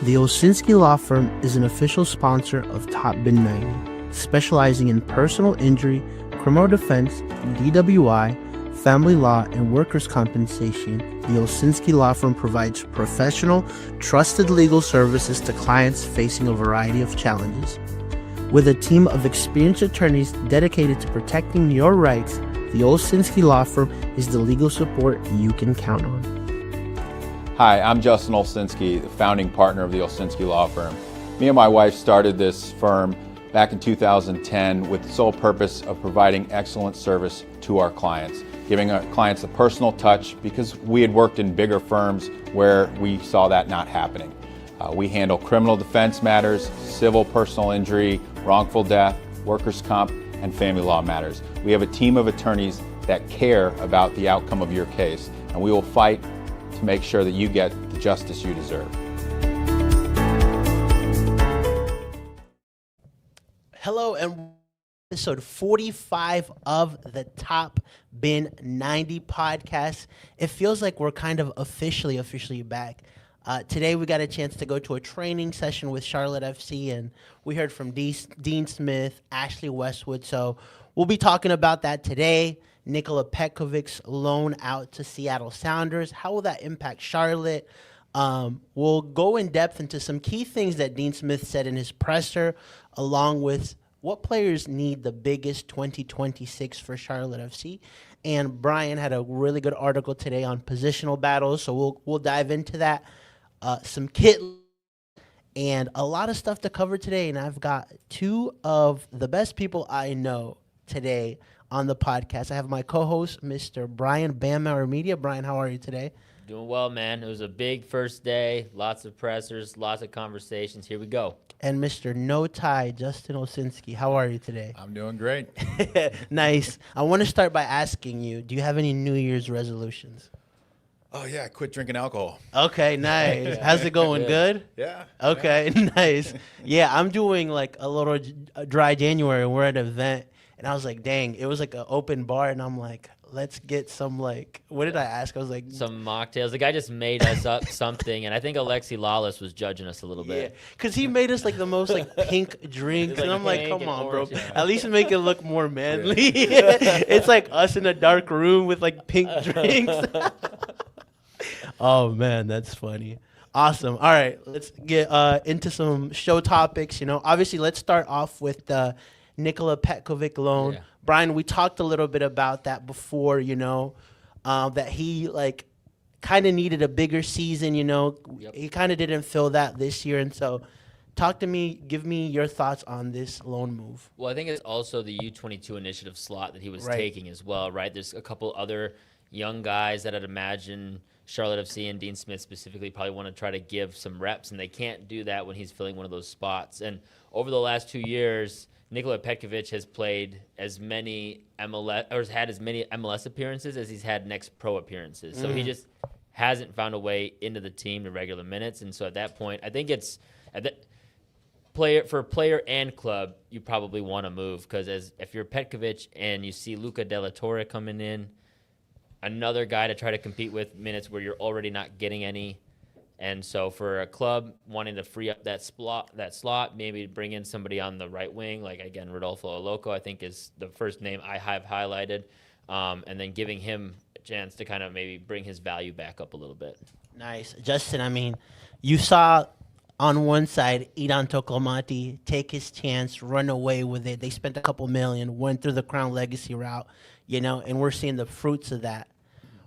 The Olsinski Law Firm is an official sponsor of Top Bin 90, specializing in personal injury, criminal defense, DWI, family law, and workers' compensation. The Olsinski Law Firm provides professional, trusted legal services to clients facing a variety of challenges. With a team of experienced attorneys dedicated to protecting your rights, the Olsinski Law Firm is the legal support you can count on. Hi, I'm Justin Olsinski, the founding partner of the Olsinski Law Firm. Me and my wife started this firm back in 2010 with the sole purpose of providing excellent service to our clients, giving our clients a personal touch because we had worked in bigger firms where we saw that not happening. We handle criminal defense matters, civil personal injury, wrongful death, workers' comp, and family law matters. We have a team of attorneys that care about the outcome of your case, and we will fight to make sure that you get the justice you deserve. Hello and episode 45 of the Top Bin 90 podcast. It feels like we're kind of officially back. Today we got a chance to go to a training session with Charlotte FC, and we heard from Dean Smith, Ashley Westwood. So we'll be talking about that today. Nikola Petkovic's loan out to Seattle Sounders. How will that impact Charlotte? We'll go in depth into some key things that Dean Smith said in his presser, along with what players need the biggest 2026 for Charlotte FC. And Brian had a really good article today on positional battles, so we'll dive into that. Some kit and a lot of stuff to cover today. And I've got two of the best people I know today on the podcast. I have my co-host, Mr. Brian Bamauer Media. Brian, how are you today? Doing well, man. It was a big first day. Lots of pressers, lots of conversations. Here we go. And Mr. No Tie, Justin Olsinski. How are you today? I'm doing great. Nice. I want to start by asking you, do you have any New Year's resolutions? Oh, yeah, I quit drinking alcohol. Okay, nice. How's it going? Good? Yeah. Okay, nice. Yeah, I'm doing like a little dry January. We're at an event, and I was like, dang, it was like an open bar, and I'm like, let's get some like, what did I ask? I was like, some mocktails. The guy just made us up something, and I think Alexi Lawless was judging us a little bit. Yeah, because he made us like the most like pink drinks, Like and I'm like, pink come and on, orange, bro. yeah. At least make it look more manly. It's like us in a dark room with like pink drinks. Oh, man, that's funny. Awesome. All right, let's get into some show topics. You know, obviously, let's start off with the Nikola Petkovic loan. Yeah. Brian, we talked a little bit about that before, you know, that he, like, kind of needed a bigger season, you know. Yep. He kind of didn't feel that this year. And so talk to me, give me your thoughts on this loan move. Well, I think it's also the U22 initiative slot that he was Right. taking as well, right? There's a couple other young guys that I'd imagine Charlotte FC and Dean Smith specifically probably want to try to give some reps, and they can't do that when he's filling one of those spots. And over the last 2 years, Nikola Petkovic has played as many MLS or has had as many MLS appearances as he's had next pro appearances. So he just hasn't found a way into the team to regular minutes. And so at that point, I think it's player and club, you probably want to move, because if you're Petkovic and you see Luca Della Torre coming in, another guy to try to compete with minutes where you're already not getting any. And so for a club wanting to free up that slot, maybe bring in somebody on the right wing, like, again, Rodolfo Oloco, I think is the first name I have highlighted, and then giving him a chance to kind of maybe bring his value back up a little bit. Nice. Justin, I mean, you saw on one side Idan Toklomati take his chance, run away with it. They spent a couple million, went through the Crown Legacy route, you know, and we're seeing the fruits of that.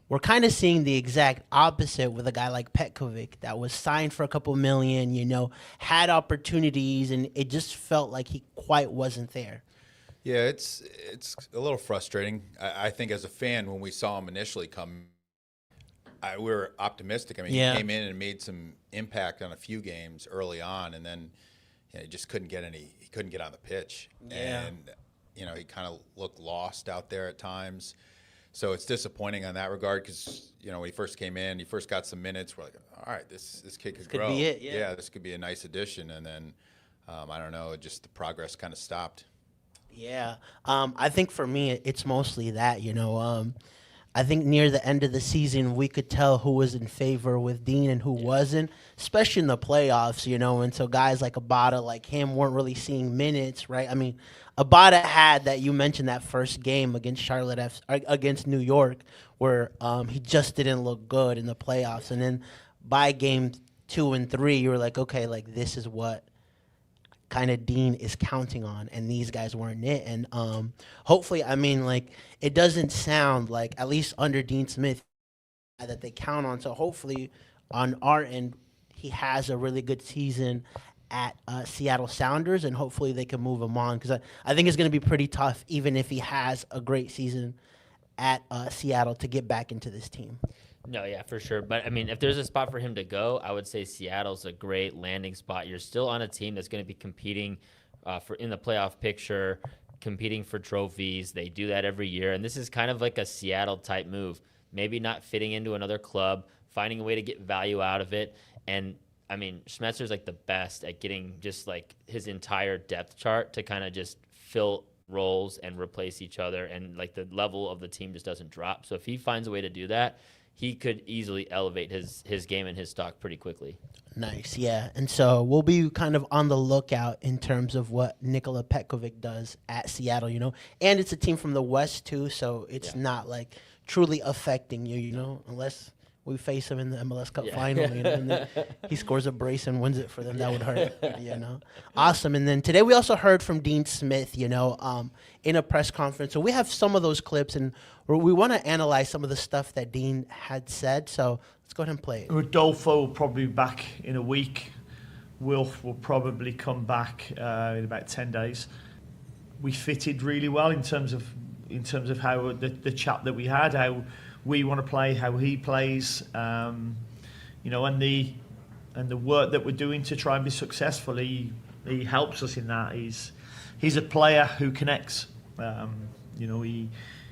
We're kind of seeing the exact opposite with a guy like Petkovic that was signed for a couple million, you know, had opportunities, and it just felt like he quite wasn't there. Yeah, it's a little frustrating. I think as a fan, when we saw him initially come, we were optimistic. I mean, Yeah. he came in and made some impact on a few games early on, and then he just couldn't get he couldn't get on the pitch. Yeah. And, you know, he kind of looked lost out there at times. So it's disappointing on that regard because, you know, when he first came in, he first got some minutes. We're like, all right, this kid could grow. Could be it, yeah. This could be a nice addition. And then, I don't know, just the progress kind of stopped. Yeah. I think for me, it's mostly that, you know. I think near the end of the season, we could tell who was in favor with Dean and who wasn't, especially in the playoffs, and so guys like Abada, like him, weren't really seeing minutes, right? I mean, Abada had that, you mentioned that first game against against New York, where he just didn't look good in the playoffs. And then by game 2 and 3, you were like, okay, like this is what kind of Dean is counting on, and these guys weren't it. And hopefully, I mean, like, it doesn't sound like, at least under Dean Smith, that they count on. So hopefully on our end, he has a really good season at Seattle Sounders, and hopefully they can move him on, because I think it's going to be pretty tough, even if he has a great season at Seattle, to get back into this team. No, yeah, for sure. But, I mean, if there's a spot for him to go, I would say Seattle's a great landing spot. You're still on a team that's going to be competing in the playoff picture, competing for trophies. They do that every year. And this is kind of like a Seattle-type move. Maybe not fitting into another club, finding a way to get value out of it. And, I mean, Schmetzer's like the best at getting just like his entire depth chart to kind of just fill roles and replace each other. And, like, the level of the team just doesn't drop. So if he finds a way to do that, he could easily elevate his game and his stock pretty quickly. Nice, yeah. And so we'll be kind of on the lookout in terms of what Nikola Petkovic does at Seattle, And it's a team from the West, too, so it's not, like, truly affecting you, unless we face him in the MLS Cup final, and then he scores a brace and wins it for them. That would hurt, Awesome. And then today we also heard from Dean Smith, in a press conference. So we have some of those clips, and we want to analyze some of the stuff that Dean had said. So let's go ahead and play it. Rodolfo will probably be back in a week. Wilf will probably come back in about 10 days. We fitted really well in terms of how the chat that we had, how we want to play, how he plays, and the work that we're doing to try and be successful. He helps us in that. He's a player who connects.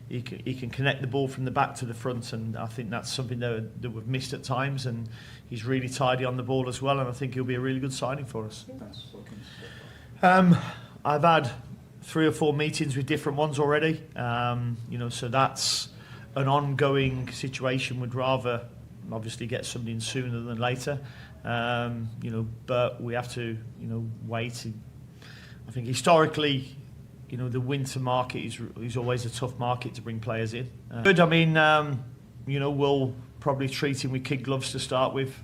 He can connect the ball from the back to the front, and I think that's something that we've missed at times. And he's really tidy on the ball as well, and I think he'll be a really good signing for us. I've had 3 or 4 meetings with different ones already. So that's an ongoing situation. Would rather obviously get something sooner than later, but we have to wait. I think historically, the winter market is always a tough market to bring players in. Good. I mean, we'll probably treat him with kid gloves to start with.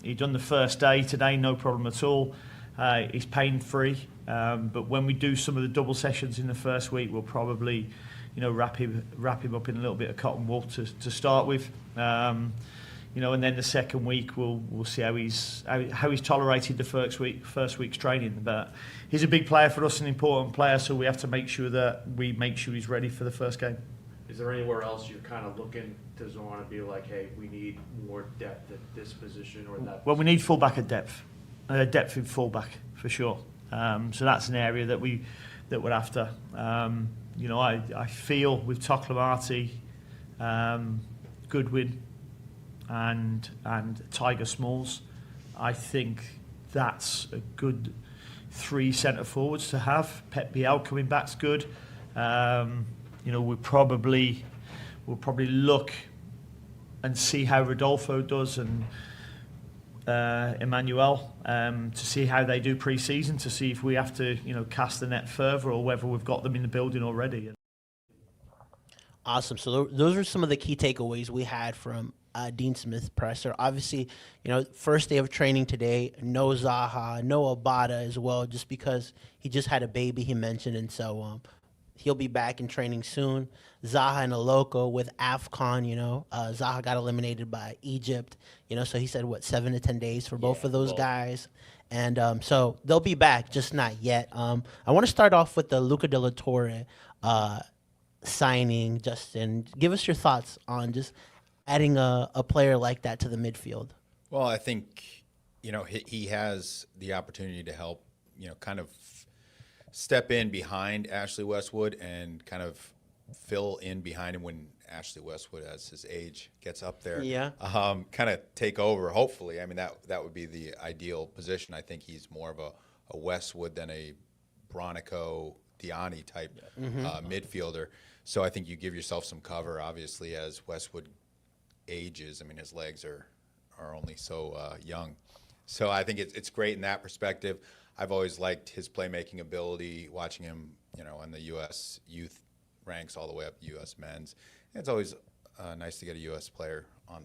He done the first day today, no problem at all. He's pain free, but when we do some of the double sessions in the first week, we'll probably wrap him up in a little bit of cotton wool to start with, and then the second week we'll see how he's tolerated the first week's training. But he's a big player for us, an important player, so we have to make sure he's ready for the first game. Is there anywhere else you're kind of looking? Does it want to be like, hey, we need more depth at this position or that? Well, we need fullback at depth in fullback for sure. So that's an area that we're after. I feel with Toklamati, Goodwin, and Tiger Smalls, I think that's a good 3 centre forwards to have. Pep Biel coming back's good. We'll probably look and see how Rodolfo does, and Emmanuel, to see how they do pre-season, to see if we have to cast the net further or whether we've got them in the building already. Awesome. So those are some of the key takeaways we had from Dean Smith's presser. Obviously, first day of training today, no Zaha, no Abada as well, just because he just had a baby, he mentioned, and so he'll be back in training soon. Zaha and Aloko with AFCON, Zaha got eliminated by Egypt, so he said, 7 to 10 days for both of those guys. And so they'll be back, just not yet. I want to start off with the Luca De La Torre signing. Justin, give us your thoughts on just adding a player like that to the midfield. Well, I think, he has the opportunity to help, kind of step in behind Ashley Westwood and kind of fill in behind him when Ashley Westwood, as his age gets up there, kind of take over, hopefully. I mean, that would be the ideal position. I think he's more of a Westwood than a Bronico, Diani type midfielder. So I think you give yourself some cover, obviously, as Westwood ages. I mean, his legs are only so young. So I think it's great in that perspective. I've always liked his playmaking ability, watching him, in the U.S. youth ranks all the way up to U.S. men's. It's always nice to get a U.S. player on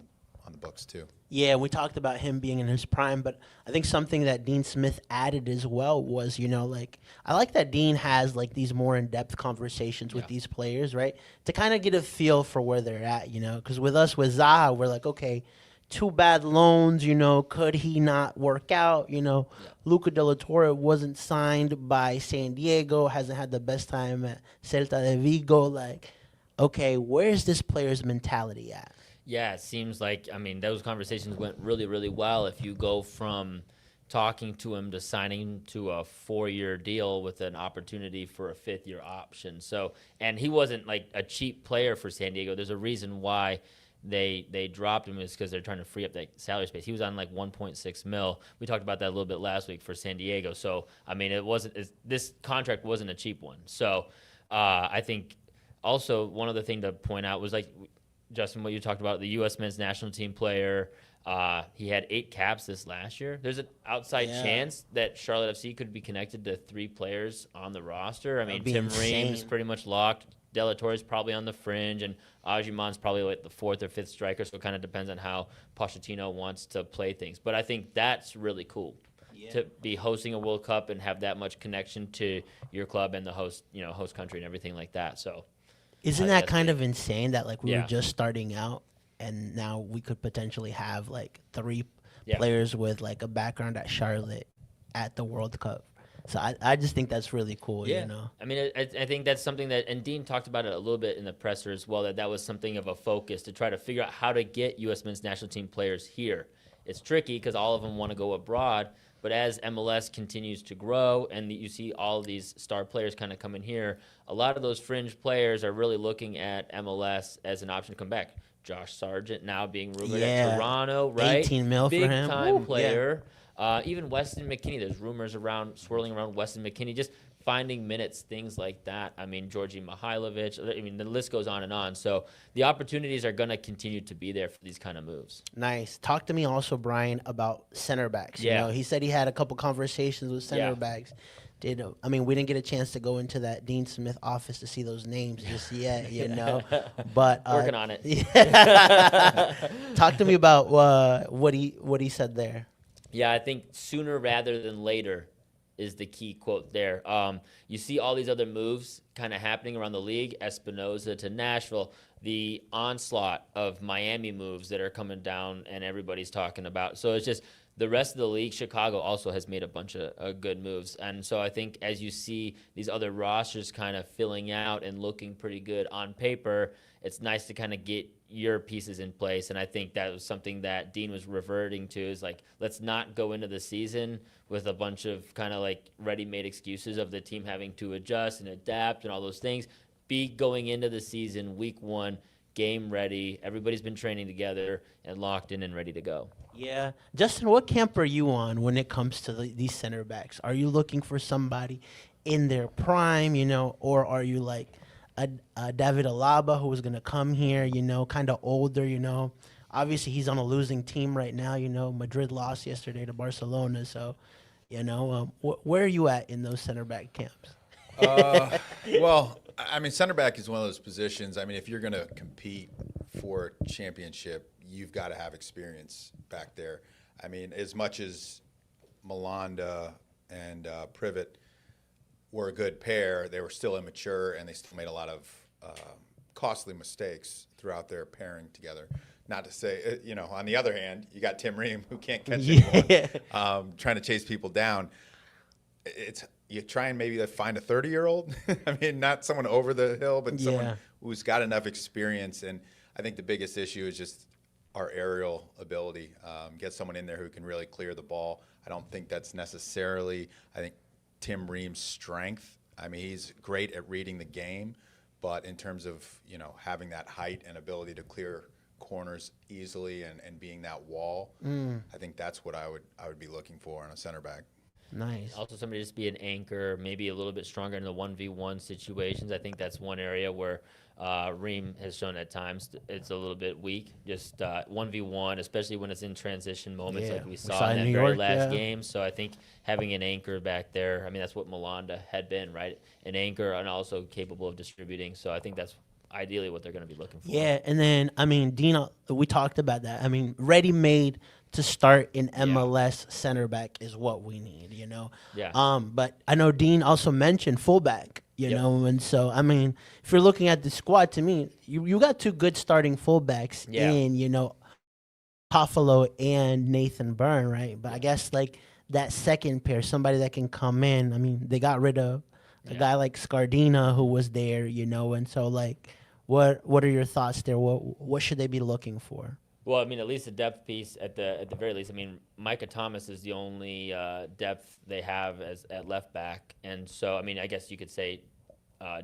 the books too. Yeah, we talked about him being in his prime, but I think something that Dean Smith added as well was, I like that Dean has like these more in-depth conversations with these players, right? To kind of get a feel for where they're at, because with Zaha, we're like, okay, 2 bad loans, could he not work out? Luca De La Torre wasn't signed by San Diego, hasn't had the best time at Celta de Vigo. Like, okay, where's this player's mentality at? Yeah, it seems like, those conversations went really, really well. If you go from talking to him to signing to a 4-year deal with an opportunity for a 5th-year option. So, and he wasn't like a cheap player for San Diego. There's a reason why they dropped him, is because they're trying to free up that salary space. He was on like 1.6 mil. We talked about that a little bit last week for San Diego. So, this contract wasn't a cheap one. So, I think also one other thing to point out was, like, Justin, what you talked about, the U.S. men's national team player, he had 8 caps this last year. There's an outside chance that Charlotte FC could be connected to 3 players on the roster. Tim Ream's pretty much locked. De La Torre's probably on the fringe, and Ajiman's probably like the 4th or 5th striker, so it kind of depends on how Pochettino wants to play things. But I think that's really cool to be hosting a World Cup and have that much connection to your club and the host country and everything like that. So. Isn't that kind of insane that like we Yeah. were just starting out and now we could potentially have like 3 players with like a background at Charlotte at the World Cup? So I just think that's really cool, I think that's something that, and Dean talked about it a little bit in the presser as well, that was something of a focus to try to figure out how to get U.S. men's national team players here. It's tricky because all of them want to go abroad, but as MLS continues to grow and you see all of these star players kind of come in here, a lot of those fringe players are really looking at MLS as an option to come back. Josh Sargent now being rumored at Toronto, right? 18 mil for him. Big time player. Even Weston McKennie, there's rumors swirling around Weston McKennie, just finding minutes, things like that. Georgi Mihailovic, the list goes on and on. So the opportunities are going to continue to be there for these kind of moves. Nice. Talk to me also, Brian, about center backs. Yeah. He said he had a couple conversations with center backs. We didn't get a chance to go into that Dean Smith office to see those names just yet, But working on it. Talk to me about what he said there. Yeah, I think sooner rather than later is the key quote there. You see all these other moves kind of happening around the league, Espinoza to Nashville, the onslaught of Miami moves that are coming down and everybody's talking about. So it's just the rest of the league. Chicago also has made a bunch of good moves. And so I think as you see these other rosters kind of filling out and looking pretty good on paper, it's nice to kind of get your pieces in place. And I think that was something that Dean was reverting to, is like, let's not go into the season with a bunch of kind of like ready-made excuses of the team having to adjust and adapt and all those things. Be going into the season, week 1, game ready. Everybody's been training together and locked in and ready to go. Yeah. Justin, what camp are you on when it comes to these center backs? Are you looking for somebody in their prime, or are you like a David Alaba who is going to come here, kind of older, Obviously, he's on a losing team right now, Madrid lost yesterday to Barcelona. So, where are you at in those center back camps? Well, center back is one of those positions. If you're going to compete for championship, you've got to have experience back there. As much as Malanda and Privet were a good pair, they were still immature and they still made a lot of costly mistakes throughout their pairing together. Not to say, on the other hand, you got Tim Ream, who can't catch anyone, trying to chase people down. You try and maybe find a 30-year-old. Not someone over the hill, but someone who's got enough experience. And I think the biggest issue is just our aerial ability. Get someone in there who can really clear the ball. I don't think that's necessarily, Tim Ream's strength. He's great at reading the game, but in terms of, having that height and ability to clear corners easily and being that wall, I think that's what I would be looking for in a center back. Nice. Also, somebody just be an anchor, maybe a little bit stronger in the 1v1 situations. I think that's one area where Reem has shown at times it's a little bit weak. Just 1v1, especially when it's in transition moments Yeah, like we we saw saw in in that New very York, last yeah. game. So I think having an anchor back there, I mean, that's what Malanda had been, right? An anchor and also capable of distributing. So I think that's ideally what they're going to be looking for. Yeah, and then I mean, Dean, we talked about that. I mean, ready-made to start in MLS center back is what we need, you know. Yeah. But I know Dean also mentioned fullback, you Yep. know, and so I mean, if you're looking at the squad, to me, you got two good starting fullbacks Yeah. in, you know, Toffolo and Nathan Byrne, right? But I guess like that second pair, somebody that can come in. I mean, they got rid of a Yeah. guy like Scardina who was there, you know, and so like, what are your thoughts there? What should they be looking for? Well, I mean, at least a depth piece at the very least. I mean, Micah Thomas is the only depth they have as at left back, and so I mean, I guess you could say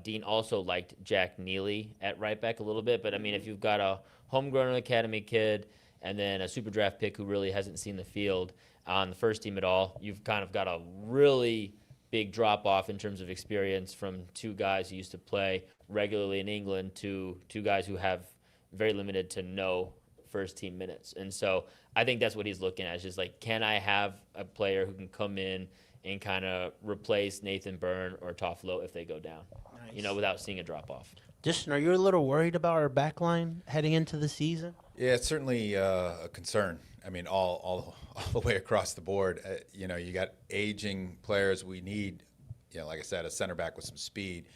Dean also liked Jack Neely at right back a little bit. But I mean, if you've got a homegrown academy kid and then a super draft pick who really hasn't seen the field on the first team at all, you've kind of got a really big drop off in terms of experience from two guys who used to play regularly in England to two guys who have very limited to no first team minutes. And so I think that's what he's looking at. Is just like, can I have a player who can come in and kind of replace Nathan Byrne or Toffolo if they go down, you know, without seeing a drop off. Justin, are you a little worried about our back line heading into the season? Yeah, it's certainly a concern. I mean, all the way across the board. You know, you got aging players. We need, you know, like I said, a center back with some speed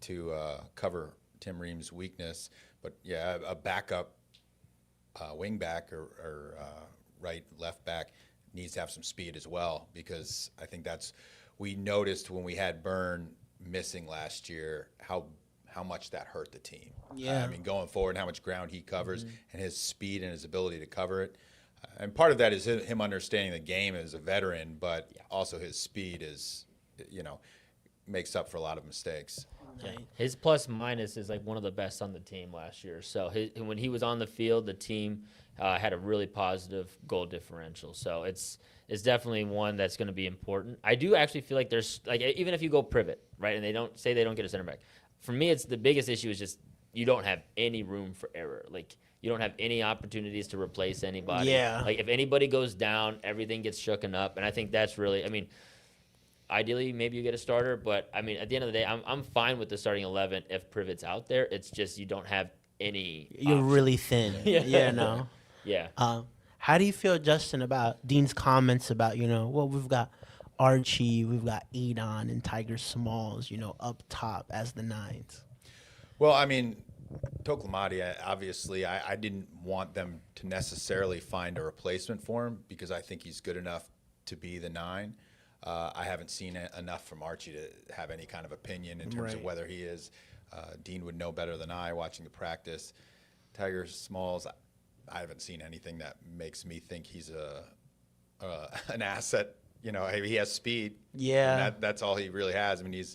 to cover Tim Ream's weakness. But yeah, a backup wing back or right left back needs to have some speed as well, because I think that's, we noticed when we had Byrne missing last year how much that hurt the team. Yeah. I mean, going forward and how much ground he covers and his speed and his ability to cover it. And part of that is him understanding the game as a veteran, but also his speed is, you know, makes up for a lot of mistakes. Yeah. His plus minus is like one of the best on the team last year. So when he was on the field, the team had a really positive goal differential. So it's definitely one that's going to be important. I do actually feel like there's, like, even if you go privet, right, and they don't get a center back, for me, it's the biggest issue is just you don't have any room for error. Like, you don't have any opportunities to replace anybody. Yeah. Like, if anybody goes down, everything gets shooken up. And I think that's really, I mean, ideally, maybe you get a starter. But, I mean, at the end of the day, I'm fine with the starting 11 if Privet's out there. It's just you don't have any You're options. really thin. Yeah, no. Yeah. How do you feel, Justin, about Dean's comments about, you know, well, we've got Archie, we've got Edon and Tiger Smalls, you know, up top as the nines? Well, I mean, Toklamati, obviously, I didn't want them to necessarily find a replacement for him because I think he's good enough to be the 9. I haven't seen enough from Archie to have any kind of opinion in terms of whether he is. Dean would know better than I watching the practice. Tiger Smalls, I haven't seen anything that makes me think he's an asset. You know, he has speed. Yeah. And that's all he really has. I mean,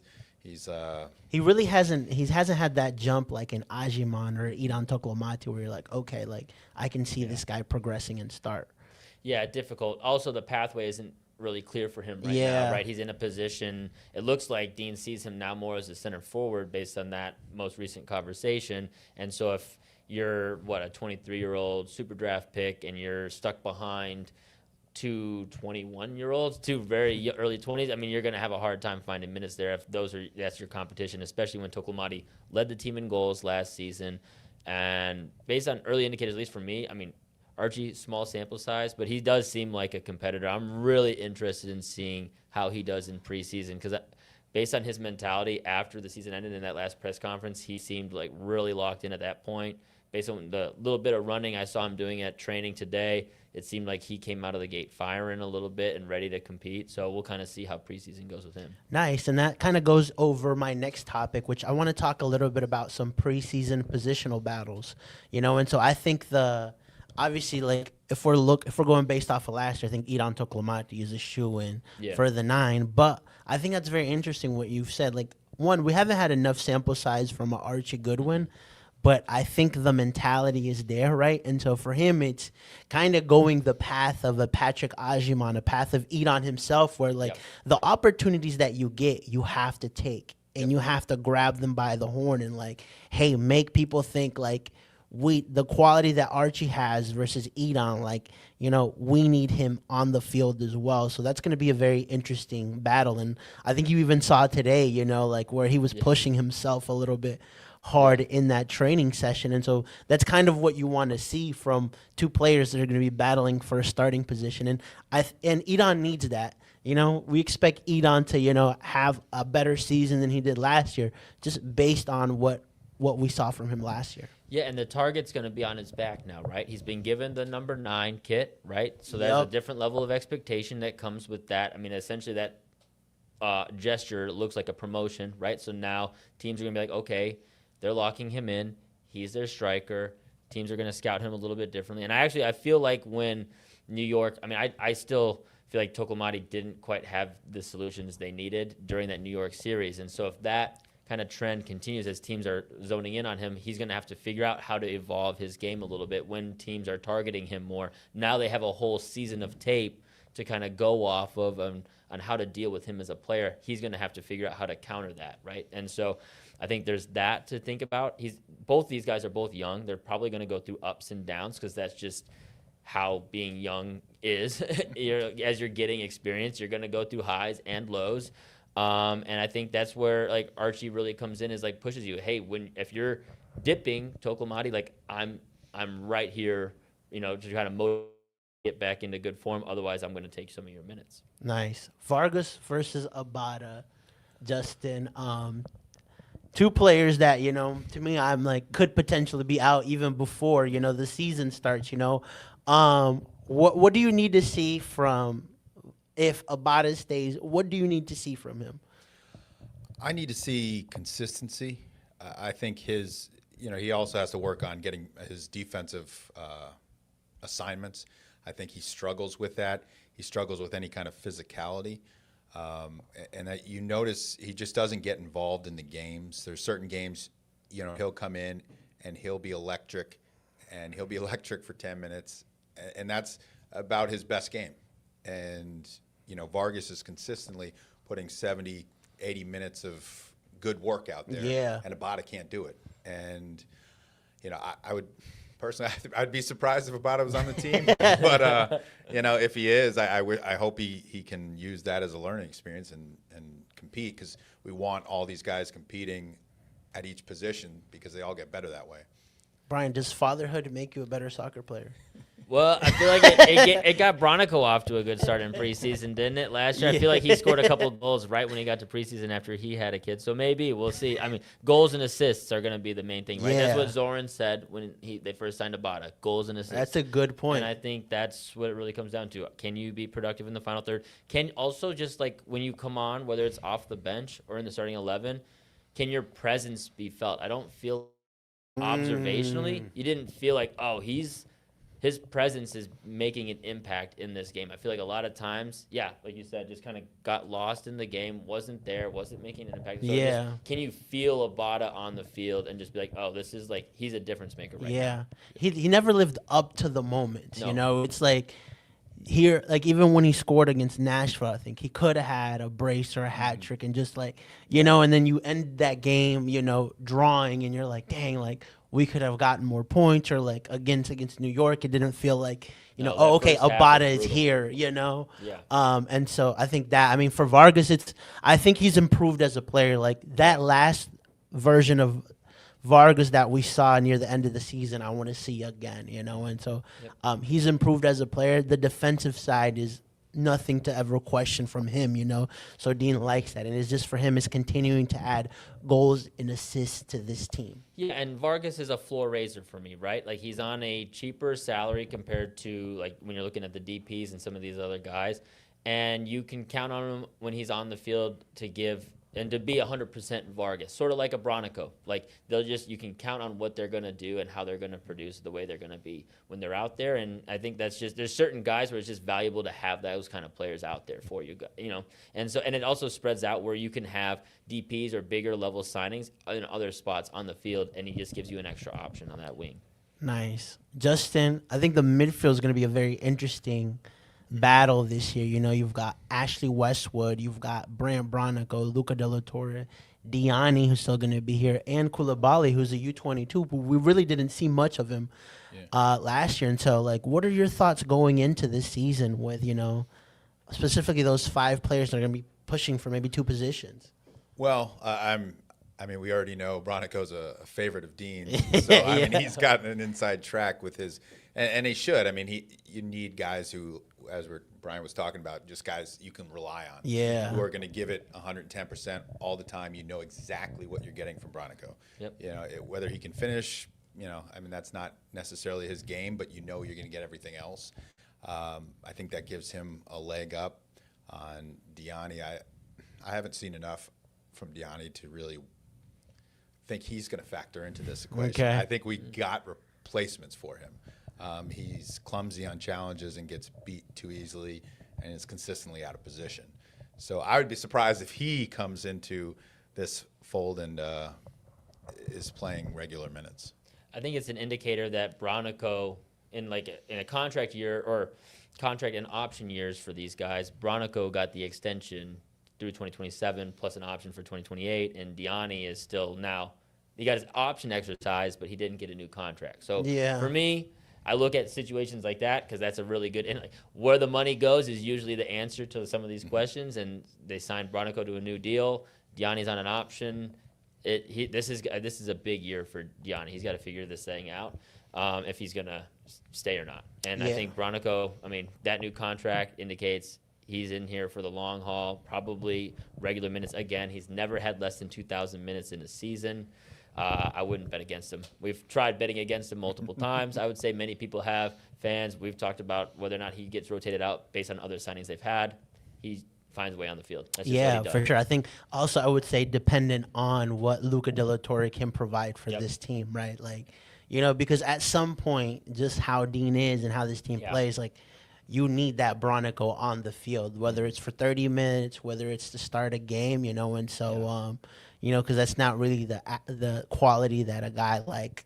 he really hasn't had that jump like in Ajimon or Edon Toklamati where you're like, okay, like I can see this guy progressing and start. Yeah, difficult. Also, the pathway isn't really clear for him right Yeah. now, right? He's in a position, it looks like Dean sees him now more as a center forward based on that most recent conversation. And so if you're, a 23-year-old super draft pick and you're stuck behind two 21-year-olds, two very early 20s, I mean, you're going to have a hard time finding minutes there if that's your competition, especially when Toklamati led the team in goals last season. And based on early indicators, at least for me, I mean, Archie, small sample size, but he does seem like a competitor. I'm really interested in seeing how he does in preseason because based on his mentality after the season ended in that last press conference, he seemed like really locked in at that point. Based on the little bit of running I saw him doing at training today, it seemed like he came out of the gate firing a little bit and ready to compete. So we'll kind of see how preseason goes with him. Nice. And that kind of goes over my next topic, which I want to talk a little bit about some preseason positional battles, you know. And so I think obviously, like, if we're going based off of last year, I think Edon Toklamati is a shoe-in for the 9. But I think that's very interesting what you've said. Like, one, we haven't had enough sample size from Archie Goodwin. but I think the mentality is there, right? And so for him, it's kind of going the path of a Patrick Ajiman, a path of Edon himself, where like the opportunities that you get, you have to take, and you have to grab them by the horn and like, hey, make people think like the quality that Archie has versus Edon, like, you know, we need him on the field as well. So that's going to be a very interesting battle. And I think you even saw today, you know, like where he was pushing himself a little bit hard in that training session. And so that's kind of what you want to see from two players that are going to be battling for a starting position. And and Edon needs that. You know, we expect Edon to, you know, have a better season than he did last year, just based on what we saw from him last year. Yeah, and the target's going to be on his back now, right? He's been given the number 9 kit, right? So there's a different level of expectation that comes with that. I mean, essentially that gesture looks like a promotion, right? So now teams are going to be like, okay, they're locking him in. He's their striker. Teams are going to scout him a little bit differently. And I feel like when New York, I mean, I still feel like Tokomati didn't quite have the solutions they needed during that New York series. And so if that kind of trend continues as teams are zoning in on him, he's going to have to figure out how to evolve his game a little bit when teams are targeting him more. Now they have a whole season of tape to kind of go off of on how to deal with him as a player. He's going to have to figure out how to counter that, right? And so I think there's that to think about. Both these guys are both young. They're probably going to go through ups and downs because that's just how being young is. As you're getting experience, you're going to go through highs and lows. And I think that's where like Archie really comes in, is like pushes you. Hey, if you're dipping Tokomati, like I'm right here, you know, to try to get back into good form. Otherwise, I'm going to take some of your minutes. Nice. Vargas versus Abada, Justin. Two players that, you know, to me, I'm like could potentially be out even before, you know, the season starts. You know, what do you need to see from? If Abada stays, what do you need to see from him? I need to see consistency. I think he also has to work on getting his defensive assignments. I think he struggles with that. He struggles with any kind of physicality. And that you notice he just doesn't get involved in the games. There's certain games, you know, he'll come in and he'll be electric, and he'll be electric for 10 minutes. And that's about his best game. And, you know, Vargas is consistently putting 70, 80 minutes of good work out there. Yeah. And Abada can't do it. And, you know, I would personally, I'd be surprised if Abada was on the team. But, you know, if he is, I hope he can use that as a learning experience and compete, because we want all these guys competing at each position because they all get better that way. Brian, does fatherhood make you a better soccer player? Well, I feel like it got Bronico off to a good start in preseason, didn't it? Last year, I feel like he scored a couple of goals right when he got to preseason after he had a kid. So maybe we'll see. I mean, goals and assists are going to be the main thing, right? Yeah. That's what Zoran said when they first signed Abada. Goals and assists. That's a good point. And I think that's what it really comes down to. Can you be productive in the final third? Can also just like when you come on, whether it's off the bench or in the starting 11, can your presence be felt? I don't feel observationally, you didn't feel like, oh, his presence is making an impact in this game. I feel like a lot of times, like you said, just kind of got lost in the game, wasn't there, wasn't making an impact. So can you feel Abada on the field and just be like, oh, this is like, he's a difference maker right now. He never lived up to the moment. No. You know, it's like here, like even when he scored against Nashville, I think he could have had a brace or a hat trick and just like, you know, and then you end that game, you know, drawing, and you're like, dang, like we could have gotten more points, or like against New York, it didn't feel like, you know, oh, okay, Abada is here, you know? Yeah. And so I think that, I mean, for Vargas, I think he's improved as a player. Like that last version of Vargas that we saw near the end of the season, I want to see again, you know? And so he's improved as a player. The defensive side is nothing to ever question from him, you know? So Dean likes that. And it's just for him is continuing to add goals and assists to this team. Yeah, and Vargas is a floor raiser for me, right? Like he's on a cheaper salary compared to like when you're looking at the DPs and some of these other guys. And you can count on him when he's on the field to give and to be 100% Vargas, sort of like a Bronico. Like you can count on what they're going to do and how they're going to produce, the way they're going to be when they're out there. And I think there's certain guys where it's just valuable to have those kind of players out there for you, And it also spreads out where you can have DPs or bigger level signings in other spots on the field, and he just gives you an extra option on that wing. Nice. Justin, I think the midfield is going to be a very interesting battle this year. You've got Ashley Westwood, you've got Brant Bronico, Luca De La Torre, Diani, who's still going to be here, and Koulibaly, who's a U22, but we really didn't see much of him last year. And so, what are your thoughts going into this season with, specifically those 5 players that are going to be pushing for maybe 2 positions? Well, we already know Bronico's a favorite of Dean's, so he's gotten an inside track with his, and he should. You need guys who, as Brian was talking about, just guys you can rely on, who are going to give it 110% all the time. You know exactly what you're getting from Bronico. Yep. Whether he can finish, that's not necessarily his game, but you're going to get everything else. I think that gives him a leg up on Diani. I haven't seen enough from Diani to really think he's going to factor into this equation. Okay. I think we got replacements for him. He's clumsy on challenges and gets beat too easily and is consistently out of position. So I would be surprised if he comes into this fold and is playing regular minutes. I think it's an indicator that Bronico, in a contract year or contract and option years for these guys, Bronico got the extension through 2027 plus an option for 2028, and Diani is still now. He got his option exercised, but he didn't get a new contract. So for me, I look at situations like that because that's a really good. And where the money goes is usually the answer to some of these questions. And they signed Bronico to a new deal. Diani's on an option. This is a big year for Diani. He's got to figure this thing out if he's gonna stay or not. And I think Bronico. That new contract indicates he's in here for the long haul. Probably regular minutes again. He's never had less than 2,000 minutes in a season. I wouldn't bet against him. We've tried betting against him multiple times. I would say many people have. Fans, we've talked about whether or not he gets rotated out based on other signings they've had. He finds a way on the field. That's just what he does. For sure. I think also I would say dependent on what Luca De La Torre can provide for this team, right? Because at some point, just how Dean is and how this team plays, you need that Bronico on the field, whether it's for 30 minutes, whether it's to start a game, and so because that's not really the quality that a guy like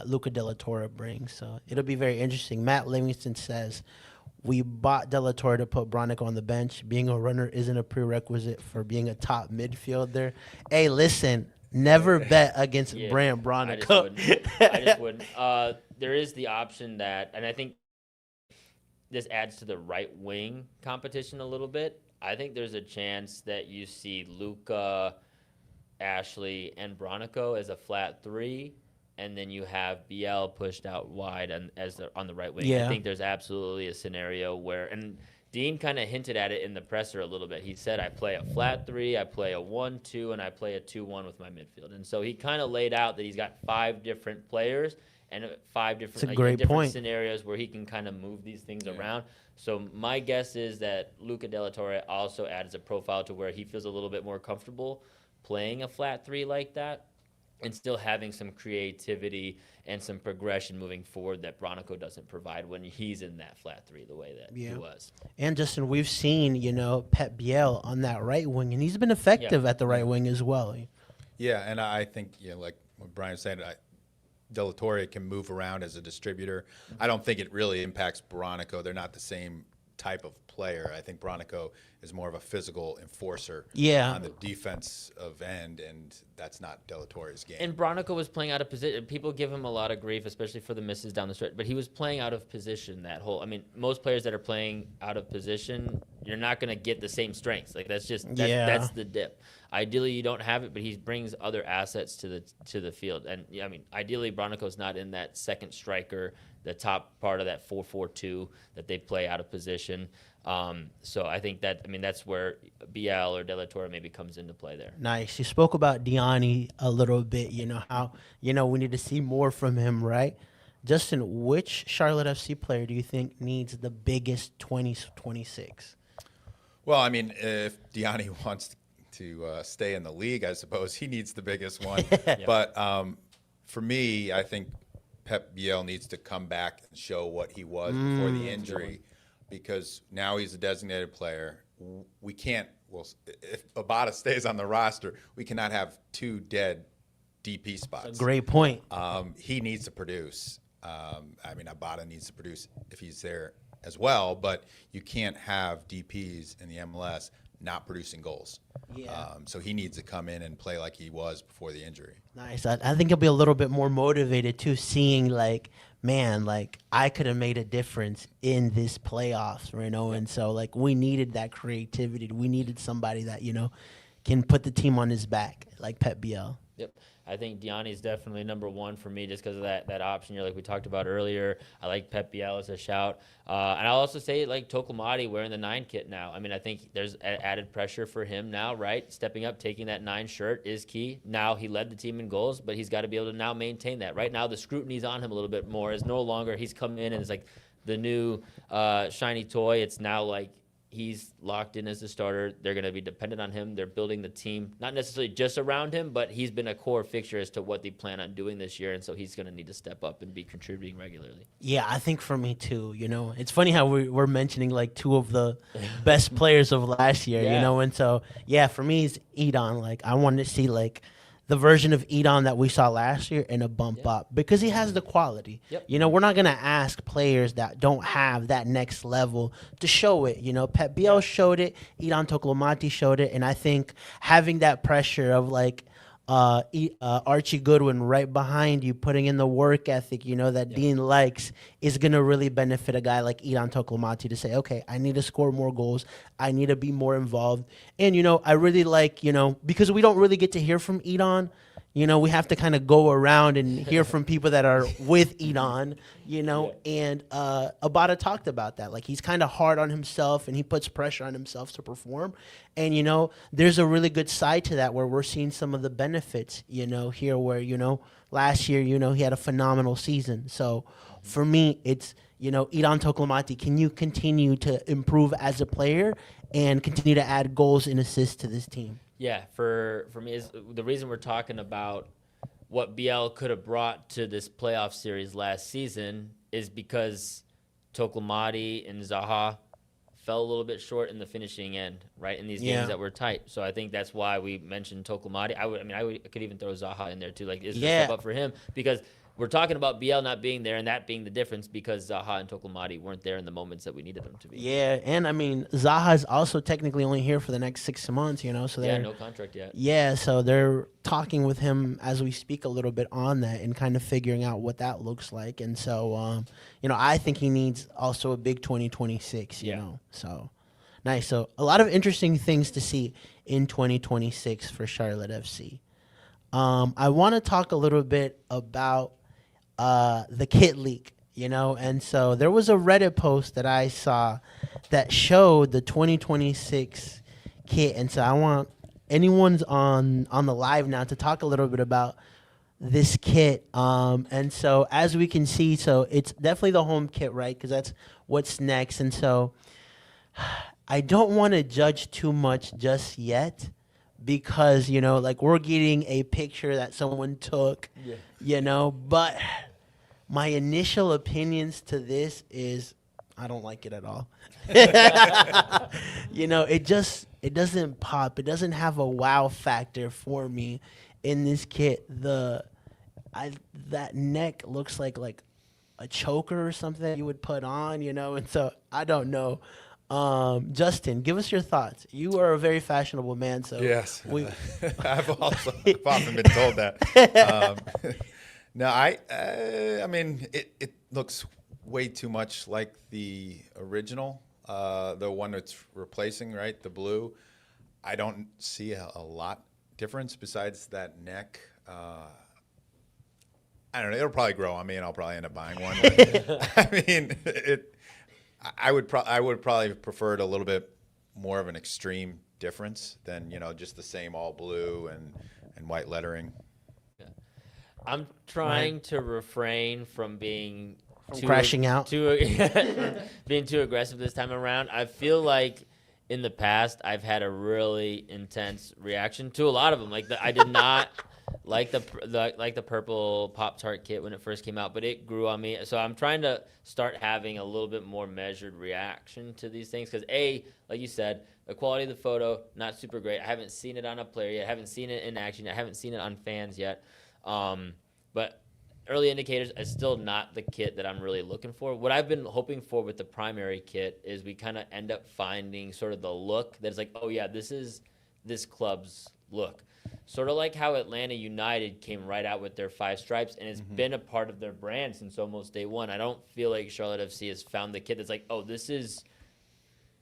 Luca De La Torre brings. So it'll be very interesting. Matt Livingston says, we bought De La Torre to put Bronico on the bench. Being a runner isn't a prerequisite for being a top midfielder. Hey, listen, never bet against Brant Bronico. I just wouldn't. There is the option that, and I think this adds to the right wing competition a little bit. I think there's a chance that you see Luca, Ashley, and Bronico as a flat 3, and then you have BL pushed out wide on the right wing. Yeah. I think there's absolutely a scenario where, and Dean kind of hinted at it in the presser a little bit. He said, I play a flat 3, I play a 1-2, and I play a 2-1 with my midfield. And so he kind of laid out that he's got 5 different players and 5 different scenarios where he can kind of move these things around. So my guess is that Luca De La Torre also adds a profile to where he feels a little bit more comfortable playing a flat 3 like that and still having some creativity and some progression moving forward that Bronico doesn't provide when he's in that flat 3 the way that he was. And Justin, we've seen, Pep Biel on that right wing, and he's been effective at the right wing as well. Yeah, and I think, like what Brian said, De La Torre can move around as a distributor. I don't think it really impacts Bronico. They're not the same type of player. I think Bronico is more of a physical enforcer on the defensive end, and that's not De La Torre's game. And Bronico was playing out of position. People give him a lot of grief, especially for the misses down the stretch, but he was playing out of position that whole. Most players that are playing out of position, you're not going to get the same strengths. That's that's the dip. Ideally, you don't have it, but he brings other assets to the field. And ideally, Bronico's not in that second striker, the top part of that 4-4-2 that they play out of position. So I think that's where BL or De La Torre maybe comes into play there. Nice. You spoke about Diani a little bit. How we need to see more from him, right? Justin, which Charlotte FC player do you think needs the biggest 2026? Well, I mean, if Diani wants to stay in the league, I suppose he needs the biggest one. But for me, I think Pep Biel needs to come back and show what he was before the injury, because now he's a designated player. We can't. Well, if Abada stays on the roster, we cannot have 2 dead DP spots. Great point. He needs to produce. I mean, Abada needs to produce if he's there as well, but you can't have DPs in the MLS not producing goals. Yeah. So he needs to come in and play like he was before the injury. Nice. I think he'll be a little bit more motivated too, seeing like, man, like I could have made a difference in this playoffs, you know, and so like we needed that creativity. We needed somebody that, you know, can put the team on his back, like Pep Biel. Yep. I think Diani is definitely number one for me just because of that option here, like we talked about earlier. I like Pep Biel as a shout. And I'll also say, like, Tokomati wearing the 9 kit now. I mean, I think there's added pressure for him now, right? Stepping up, taking that 9 shirt is key. Now he led the team in goals, but he's got to be able to now maintain that. Right now the scrutiny's on him a little bit more. It's no longer he's come in and it's like the new shiny toy. It's now like, he's locked in as the starter. They're going to be dependent on him. They're building the team, not necessarily just around him, but he's been a core fixture as to what they plan on doing this year, and so he's going to need to step up and be contributing regularly. Yeah, I think for me too, you know, it's funny how we're mentioning like 2 of the best players of last year, you know, and so, yeah, for me, it's Edon. Like, I wanted to see like the version of Edon that we saw last year and a bump up because he has the quality. You know, we're not going to ask players that don't have that next level to show it. You know, Pep Biel showed it, Edon Tokolomati showed it, and I think having that pressure of like Archie Goodwin right behind you, putting in the work ethic, you know, that Dean likes, is going to really benefit a guy like Edon Tokolomati to say, okay, I need to score more goals. I need to be more involved. And, you know, I really like, you know, because we don't really get to hear from Edon, you know, we have to kind of go around and hear from people that are with Edon, you know, and Abada talked about that. Like, he's kind of hard on himself and he puts pressure on himself to perform. And, you know, there's a really good side to that where we're seeing some of the benefits, you know, here where, you know, last year, you know, he had a phenomenal season. So for me, it's, you know, Edon Tokolomati, can you continue to improve as a player and continue to add goals and assists to this team? Yeah, for me, is the reason we're talking about what BL could have brought to this playoff series last season is because Tokolomati and Zaha fell a little bit short in the finishing end, right, in these games that were tight. So I think that's why we mentioned Tokolomati. I could even throw Zaha in there too. Like, is there a step up for him? Because we're talking about BL not being there and that being the difference because Zaha and Tokolomati weren't there in the moments that we needed them to be. Yeah, and I mean, Zaha is also technically only here for the next 6 months, you know. So they're no contract yet. Yeah, so they're talking with him as we speak a little bit on that and kind of figuring out what that looks like. And so, you know, I think he needs also a big 2026, you know. So, nice. So, a lot of interesting things to see in 2026 for Charlotte FC. I want to talk a little bit about the kit leak, you know, and so there was a Reddit post that I saw that showed the 2026 kit, and so I want anyone's on the live now to talk a little bit about this kit. And so as we can see, so it's definitely the home kit, right? Because that's what's next, and so I don't want to judge too much just yet because, you know, like we're getting a picture that someone took, you know, but my initial opinions to this is I don't like it at all. You know, it doesn't pop. It doesn't have a wow factor for me in this kit. That neck looks like a choker or something you would put on, you know, and so I don't know. Justin, give us your thoughts. You are a very fashionable man, so yes, I've often been told that. No, I mean, it looks way too much like the original, the one that's replacing, right, the blue. I don't see a lot difference besides that neck. I don't know. It'll probably grow on me, and I'll probably end up buying one. I mean, I would probably have preferred a little bit more of an extreme difference than, you know, just the same all blue and white lettering. I'm trying to refrain from being crashing out, being too aggressive this time around. I feel like in the past, I've had a really intense reaction to a lot of them. Like I did not like the purple Pop-Tart kit when it first came out, but it grew on me. So I'm trying to start having a little bit more measured reaction to these things because like you said, the quality of the photo not super great. I haven't seen it on a player yet. I haven't seen it in action. I haven't seen it on fans yet. But early indicators is still not the kit that I'm really looking for. What I've been hoping for with the primary kit is we kind of end up finding sort of the look that's like, oh yeah, this is this club's look. Sort of like how Atlanta United came right out with their 5 stripes, and it's been a part of their brand since almost day one. I don't feel like Charlotte FC has found the kit that's like, oh, this is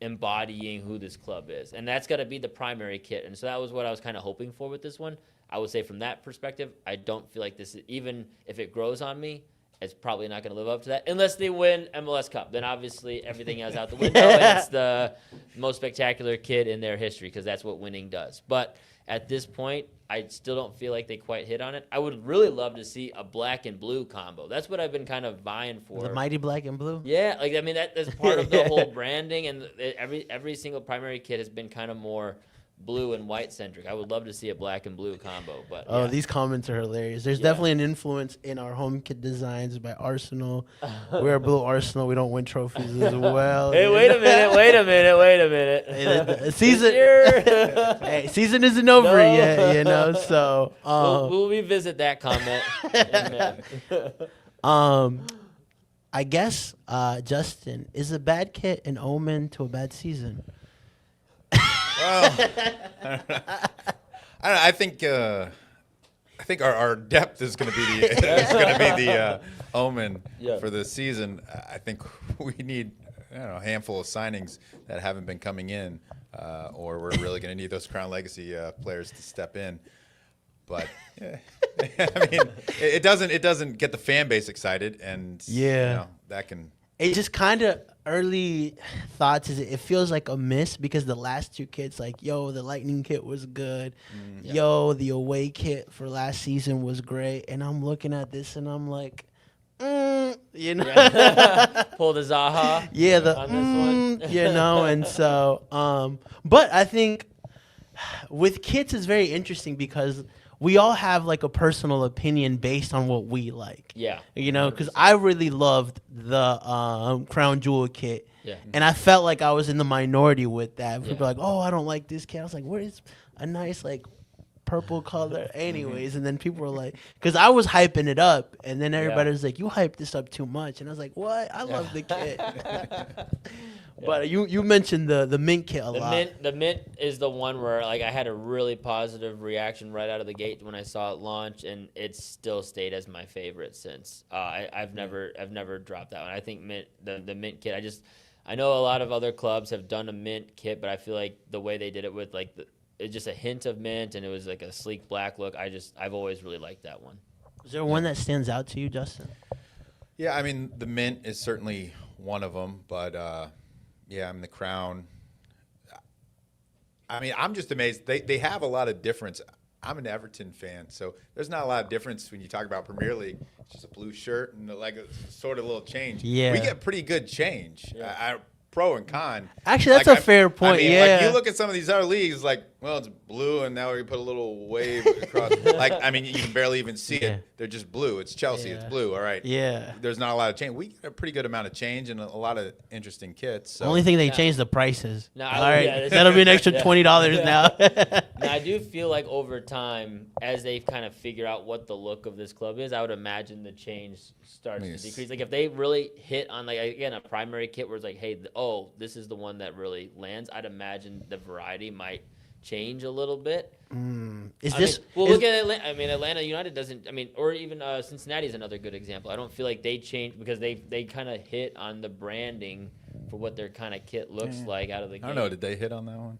embodying who this club is. And that's got to be the primary kit. And so that was what I was kind of hoping for with this one. I would say from that perspective, I don't feel like this is, even if it grows on me, it's probably not going to live up to that unless they win MLS Cup. Then obviously everything else out the window, and it's the most spectacular kid in their history because that's what winning does. But at this point, I still don't feel like they quite hit on it. I would really love to see a black and blue combo. That's what I've been kind of vying for. The mighty black and blue? Yeah, like I mean that's part of the whole branding, and every single primary kit has been kind of more blue and white centric. I would love to see a black and blue combo, but oh, yeah. These comments are hilarious. There's definitely an influence in our home kit designs by Arsenal. We're blue Arsenal. We don't win trophies as well. Hey, wait a minute. Hey, season, hey, season isn't over yet, you know. So we'll revisit that comment. I guess Justin, is a bad kit an omen to a bad season? Well, I don't know. I think our depth is going to be the omen for the season. I think we need a handful of signings that haven't been coming in, or we're really going to need those Crown Legacy players to step in. But I mean, it doesn't get the fan base excited, and that can. It just kind of early thoughts is it feels like a miss because the last 2 kits, like, yo, the Lightning kit was good. Yo, the away kit for last season was great. And I'm looking at this and I'm like, you know. Yeah. Pull the Zaha. Yeah, on this one. you know, and so, but I think with kits it's very interesting because we all have like a personal opinion based on what we like. Yeah. You know, because I really loved the Crown Jewel kit. Yeah. And I felt like I was in the minority with that. People are like, oh, I don't like this kit. I was like, where is a nice like purple color anyways? And then people were like, because I was hyping it up. And then everybody was like, you hyped this up too much. And I was like, what? I love the kit. But you mentioned the mint kit a lot. The mint is the one where like I had a really positive reaction right out of the gate when I saw it launch, and it's still stayed as my favorite since. I've never dropped that one. I think the mint kit. I know a lot of other clubs have done a mint kit, but I feel like the way they did it with like it's just a hint of mint, and it was like a sleek black look. I've always really liked that one. Is there one that stands out to you, Justin? Yeah, I mean the mint is certainly one of them, but. Yeah, I mean, the Crown. I mean, I'm just amazed. They have a lot of difference. I'm an Everton fan, so there's not a lot of difference when you talk about Premier League. It's just a blue shirt and like a sort of little change. Yeah. We get pretty good change. Yeah. Pro and con. Actually, that's a fair point. I mean, yeah. like you look at some of these other leagues, like, well, it's blue, and now we put a little wave across. Like, I mean, you can barely even see it. They're just blue. It's Chelsea. It's blue. All right. Yeah. There's not a lot of change. We get a pretty good amount of change and a lot of interesting kits. So. The only thing they changed the prices. No, all right, that'll be an extra $20 now. Now, I do feel like over time, as they kind of figure out what the look of this club is, I would imagine the change starts to decrease. Like if they really hit on like again a primary kit where it's like, hey, this is the one that really lands, I'd imagine the variety might change a little bit. Look at Atlanta. I mean, Atlanta United doesn't. I mean, or even Cincinnati is another good example. I don't feel like they changed because they kind of hit on the branding for what their kind of kit looks like out of the gate. I don't know. Did they hit on that one?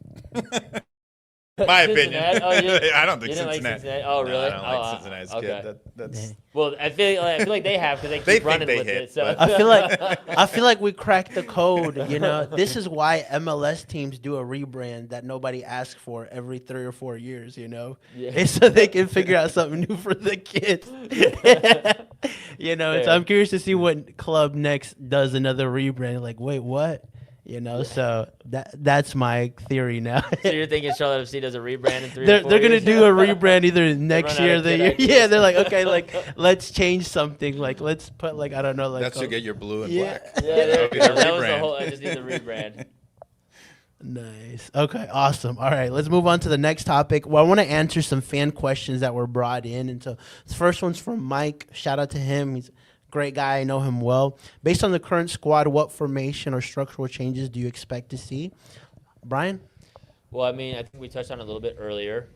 My opinion. Oh, I don't think you didn't Cincinnati. Like Cincinnati. Oh, really? No, I don't like Cincinnati's kid. That's. Well, I feel like they have because they keep They think running they with hit, it. So I feel like we cracked the code. You know, this is why MLS teams do a rebrand that nobody asks for every 3 or 4 years. You know, it's so they can figure out something new for the kids. You know, so I'm curious to see what club next does another rebrand. Like, wait, what? So that's my theory now. So you're thinking Charlotte FC does a rebrand in 3 or 4 They're gonna years? do a rebrand either next run year out or of the good year. ideas. Yeah, they're like, okay, like let's change something. Like let's put like I don't know, like That's to get your blue and yeah. black. Yeah, there you That'll be go. the That was the rebrand. whole. I just need the rebrand. Nice. Okay, awesome. All right, let's move on to the next topic. Well, I want to answer some fan questions that were brought in. And so the first one's from Mike. Shout out to him. He's a great guy. I know him well. Based on the current squad, what formation or structural changes do you expect to see? Brian? Well, I mean, I think we touched on it a little bit earlier.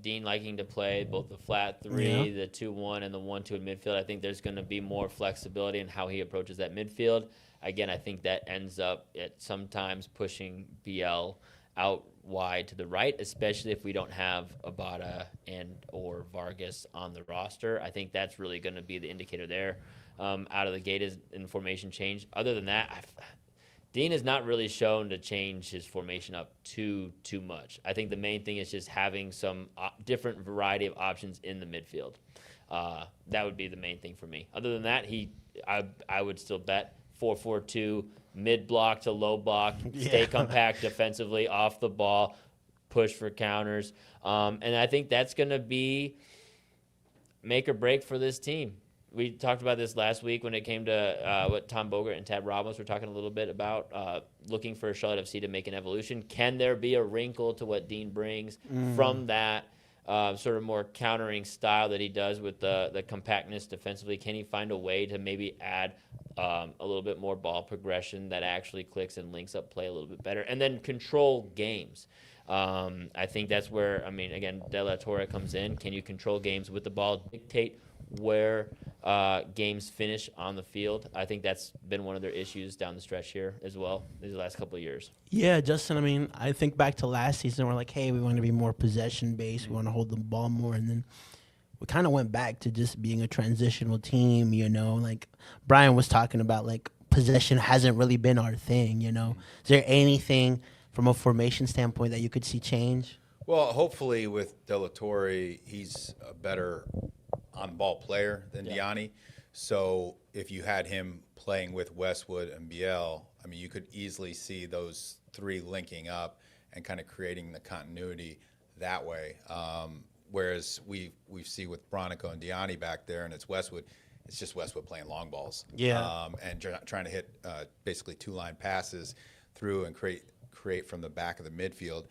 Dean liking to play both the flat 3, the 2-1, and the 1-2 in midfield. I think there's going to be more flexibility in how he approaches that midfield. Again, I think that ends up at sometimes pushing BL out wide to the right, especially if we don't have Abada and or Vargas on the roster. I think that's really going to be the indicator there. Out of the gate is in formation change. Other than that, Dean has not really shown to change his formation up too much. I think the main thing is just having some different variety of options in the midfield. That would be the main thing for me. Other than that, I would still bet 4-4-2, mid block to low block, stay compact defensively, off the ball, push for counters. And I think that's going to be make or break for this team. We talked about this last week when it came to what Tom Bogert and Tab Ramos were talking a little bit about, looking for Charlotte FC to make an evolution. Can there be a wrinkle to what Dean brings from that sort of more countering style that he does with the compactness defensively? Can he find a way to maybe add a little bit more ball progression that actually clicks and links up play a little bit better? And then control games. I think that's where, I mean, again, De La Torre comes in. Can you control games with the ball, dictate where games finish on the field? I think that's been one of their issues down the stretch here as well these last couple of years. Yeah, Justin, I mean, I think back to last season, we're like, hey, we want to be more possession-based. We want to hold the ball more. And then we kind of went back to just being a transitional team, like Brian was talking about, like possession hasn't really been our thing, Is there anything from a formation standpoint that you could see change? Well, hopefully with De La Torre, he's a better on-ball player than Diani. So if you had him playing with Westwood and BL, I mean, you could easily see those three linking up and kind of creating the continuity that way. Whereas we see with Bronico and Diani back there, and it's Westwood, it's just Westwood playing long balls. And trying to hit basically two-line passes through and create from the back of the midfield.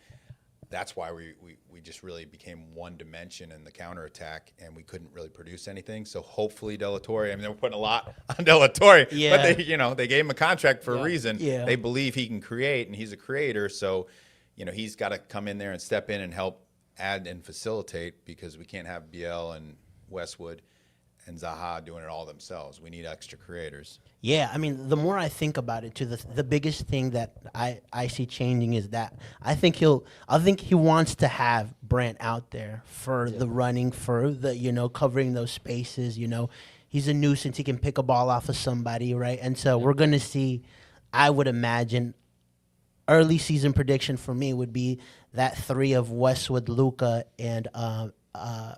That's why we just really became one dimension in the counterattack, and we couldn't really produce anything. So hopefully De La Torre, I mean, they were putting a lot on De La Torre, but they gave him a contract for a reason. Yeah. They believe he can create, and he's a creator. So, he's got to come in there and step in and help add and facilitate, because we can't have BL and Westwood and Zaha doing it all themselves. We need extra creators. Yeah, I mean, the more I think about it, too, the biggest thing that I see changing is that I think he wants to have Brant out there for the running, for the covering those spaces. He's a nuisance. He can pick a ball off of somebody, right? And so we're gonna see. I would imagine early season prediction for me would be that three of Westwood, Luca, and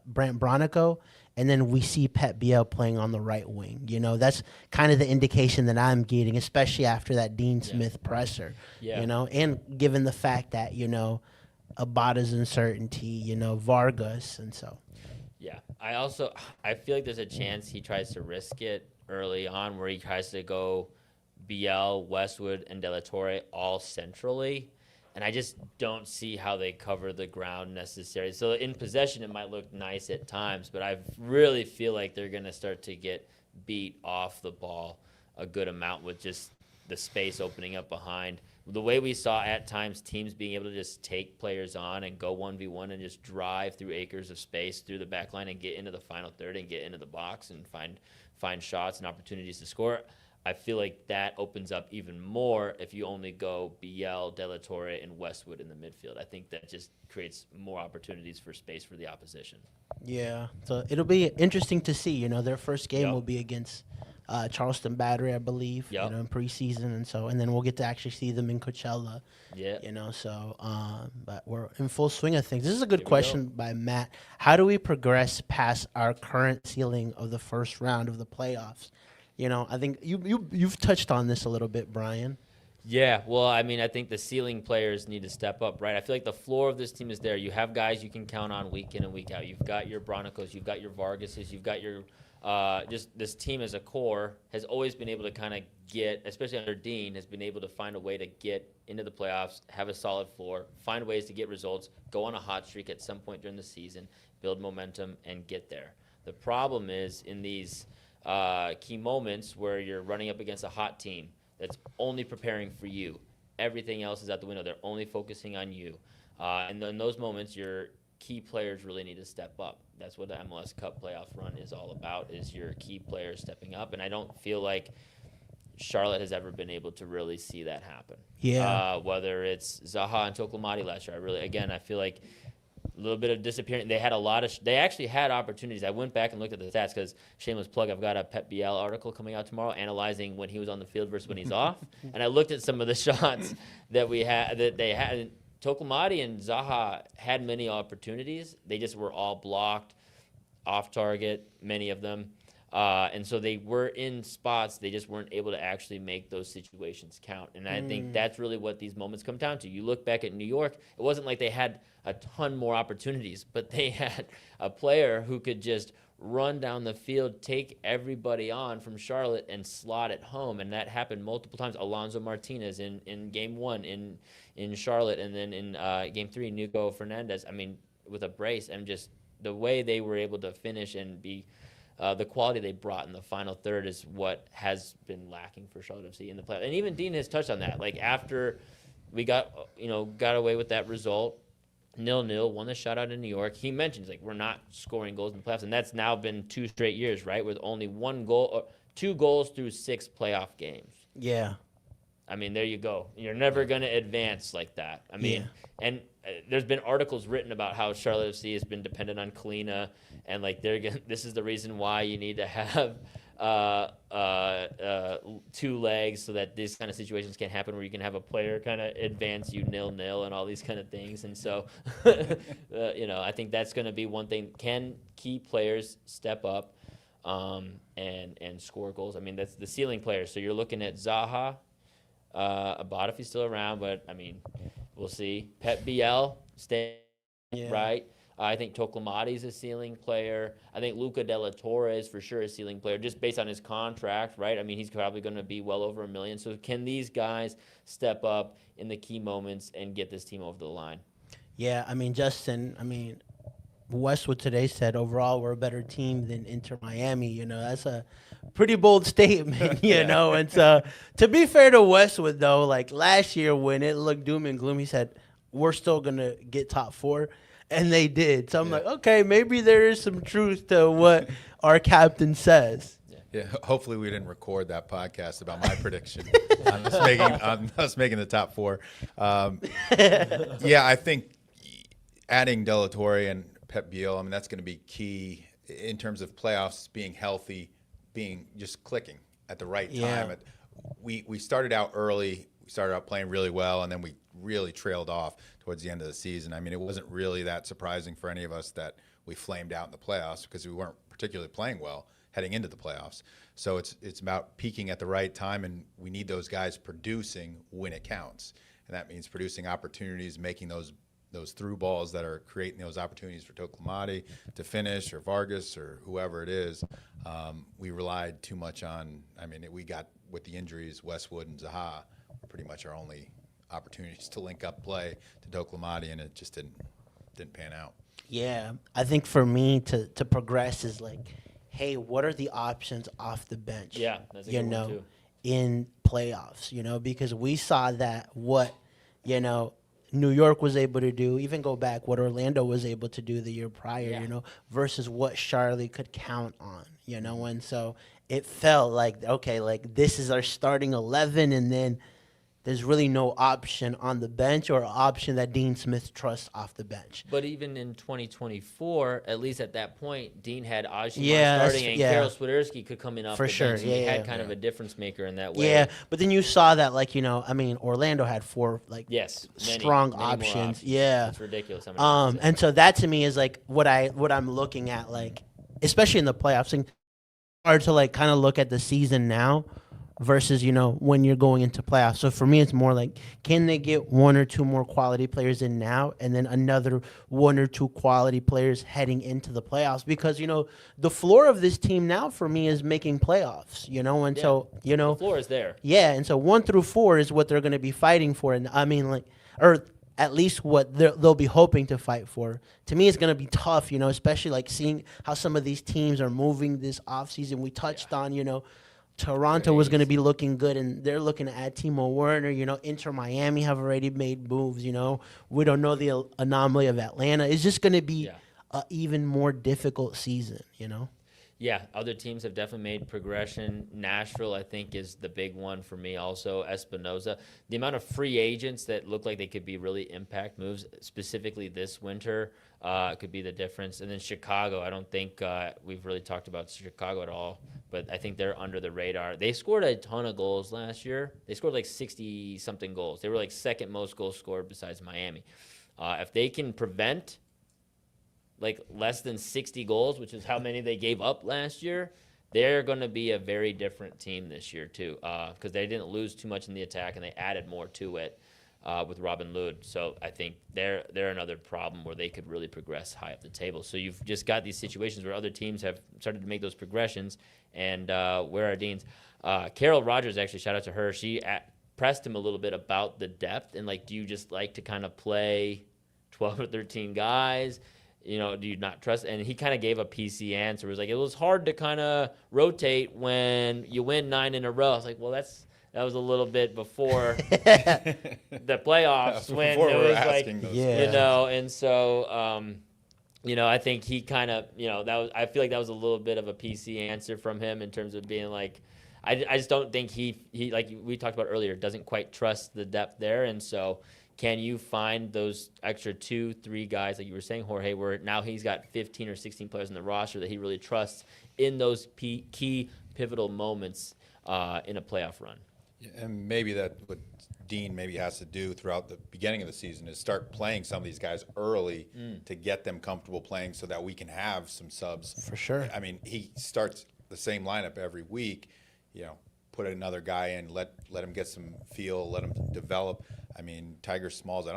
Brant Bronico. And then we see Pet BL playing on the right wing. That's kind of the indication that I'm getting, especially after that Dean Smith presser. And given the fact that, Abada's uncertainty, Vargas, and so. Yeah. I feel like there's a chance he tries to risk it early on, where he tries to go BL, Westwood, and De La Torre all centrally. And I just don't see how they cover the ground necessary. So in possession, it might look nice at times, but I really feel like they're going to start to get beat off the ball a good amount with just the space opening up behind. The way we saw at times teams being able to just take players on and go 1v1 and just drive through acres of space through the back line and get into the final third and get into the box and find shots and opportunities to score. I feel like that opens up even more if you only go BL, De La Torre, and Westwood in the midfield. I think that just creates more opportunities for space for the opposition. Yeah, so it'll be interesting to see. Their first game will be against Charleston Battery, I believe, in preseason, and then we'll get to actually see them in Coachella. But we're in full swing of things. This is a good question by Matt. How do we progress past our current ceiling of the first round of the playoffs? I think you've touched on this a little bit, Brian. Yeah, well, I mean, I think the ceiling players need to step up, right? I feel like the floor of this team is there. You have guys you can count on week in and week out. You've got your Broncos, you've got your Vargases, you've got your just this team as a core has always been able to kind of get, especially under Dean, has been able to find a way to get into the playoffs, have a solid floor, find ways to get results, go on a hot streak at some point during the season, build momentum, and get there. The problem is in these key moments where you're running up against a hot team that's only preparing for you. Everything else is out the window. They're only focusing on you. And in those moments, your key players really need to step up. That's what the MLS Cup playoff run is all about, is your key players stepping up. And I don't feel like Charlotte has ever been able to really see that happen. Yeah. Whether it's Zaha and Toklomati last year, I feel like a little bit of disappearing. They had they actually had opportunities. I went back and looked at the stats because, shameless plug, I've got a Pep Biel article coming out tomorrow analyzing when he was on the field versus when he's off. And I looked at some of the shots that they had. Toklomati and Zaha had many opportunities. They just were all blocked, off target, many of them. And so they were in spots. They just weren't able to actually make those situations count. And I think that's really what these moments come down to. You look back at New York, it wasn't like they had a ton more opportunities, but they had a player who could just run down the field, take everybody on from Charlotte and slot it home. And that happened multiple times. Alonso Martinez in game 1 in Charlotte, and then in game 3, Nico Fernandez, I mean, with a brace. And just the way they were able to finish and be the quality they brought in the final third is what has been lacking for Charlotte FC in the playoffs. And even Dean has touched on that. Like, after we got away with that result, 0-0, won the shutout in New York, he mentions, like, we're not scoring goals in the playoffs. And that's now been 2 straight years, right, with only 1 goal, or 2 goals through 6 playoff games. Yeah. I mean, there you go. You're never going to advance like that. I mean, and there's been articles written about how Charlotte FC has been dependent on Kalina, and like this is the reason why you need to have 2 legs so that these kind of situations can happen, where you can have a player kind of advance you 0-0 and all these kind of things. And so, I think that's going to be one thing. Can key players step up and score goals? I mean, that's the ceiling players. So you're looking at Zaha. Abad if he's still around, but I mean, we'll see. Pep Biel, right? I think Toklomati's a ceiling player. I think Luca de la Torre is for sure a ceiling player, just based on his contract, right? I mean, he's probably going to be well over $1 million. So can these guys step up in the key moments and get this team over the line? Yeah, I mean, Justin, Westwood today said overall we're a better team than Inter Miami. That's a pretty bold statement, you know. And so, to be fair to Westwood, though, like last year when it looked doom and gloom, he said, we're still going to get top 4. And they did. So I'm like, okay, maybe there is some truth to what our captain says. Yeah, hopefully we didn't record that podcast about my prediction on us making the top 4. I think adding De La Torre and Pep Biel, that's going to be key in terms of playoffs, being healthy, being just clicking at the right time. We started out early. We started out playing really well, and then we really trailed off towards the end of the season. It wasn't really that surprising for any of us that we flamed out in the playoffs, because we weren't particularly playing well heading into the playoffs. So it's about peaking at the right time, and we need those guys producing when it counts. And that means producing opportunities, making those through balls that are creating those opportunities for Toklomati to finish, or Vargas, or whoever it is. We relied too much on, we got, with the injuries, Westwood and Zaha were pretty much our only opportunities to link up play to Toklomati, and it just didn't pan out. Yeah, I think for me to progress is like, hey, what are the options off the bench? Yeah, that's a good one too. In playoffs, because we saw that what, New York was able to do, even go back, what Orlando was able to do the year prior, versus what Charlotte could count on, and so it felt like, okay, like this is our starting 11, and then there's really no option on the bench, or option that Dean Smith trusts off the bench. But even in 2024, at least at that point, Dean had Ajima starting, and Karol Swiderski could come in off the bench. And he had kind of a difference maker in that way. Yeah, but then you saw that, like, Orlando had 4 strong many options. Yeah, it's ridiculous. And so that to me is like what I'm looking at, like, especially in the playoffs. And hard to like kind of look at the season now versus, when you're going into playoffs. So for me, it's more like, can they get one or two more quality players in now and then another one or two quality players heading into the playoffs? Because, the floor of this team now for me is making playoffs, and so, The floor is there. yeah. And so 1 through 4 is what they're going to be fighting for. And I mean, or at least what they'll be hoping to fight for. To me, it's going to be tough, especially like seeing how some of these teams are moving this offseason. We touched on, Toronto was going to be looking good, and they're looking to add Timo Werner. Inter Miami have already made moves. We don't know the anomaly of Atlanta. It's just going to be an even more difficult season. Yeah, other teams have definitely made progression. Nashville, I think, is the big one for me also. Espinoza. The amount of free agents that look like they could be really impact moves, specifically this winter, could be the difference. And then Chicago, I don't think we've really talked about Chicago at all, but I think they're under the radar. They scored a ton of goals last year. They scored like 60-something goals. They were like second most goals scored besides Miami. If they can prevent like less than 60 goals, which is how many they gave up last year, they're going to be a very different team this year too, because they didn't lose too much in the attack and they added more to it with Robin Lod. So I think they're another problem where they could really progress high up the table. So you've just got these situations where other teams have started to make those progressions, and where are Dean's? Carol Rogers, actually, shout out to her. She pressed him a little bit about the depth and like, do you just like to kind of play 12 or 13 guys? Do you not trust? And he kind of gave a PC answer. It was like, it was hard to kind of rotate when you win 9 in a row. I was like, well, that was a little bit before the playoffs when it was like, and so, I think he kind of, I feel like that was a little bit of a PC answer from him in terms of being like, I just don't think he like we talked about earlier, doesn't quite trust the depth there. And so, can you find those extra 2-3 guys, like you were saying, Jorge, where now he's got 15 or 16 players in the roster that he really trusts in those key pivotal moments in a playoff run? Yeah, and maybe that what Dean maybe has to do throughout the beginning of the season is start playing some of these guys early to get them comfortable playing so that we can have some subs. For sure. I mean, he starts the same lineup every week, put another guy in, let him get some feel, let him develop. I mean, Tiger Smalls,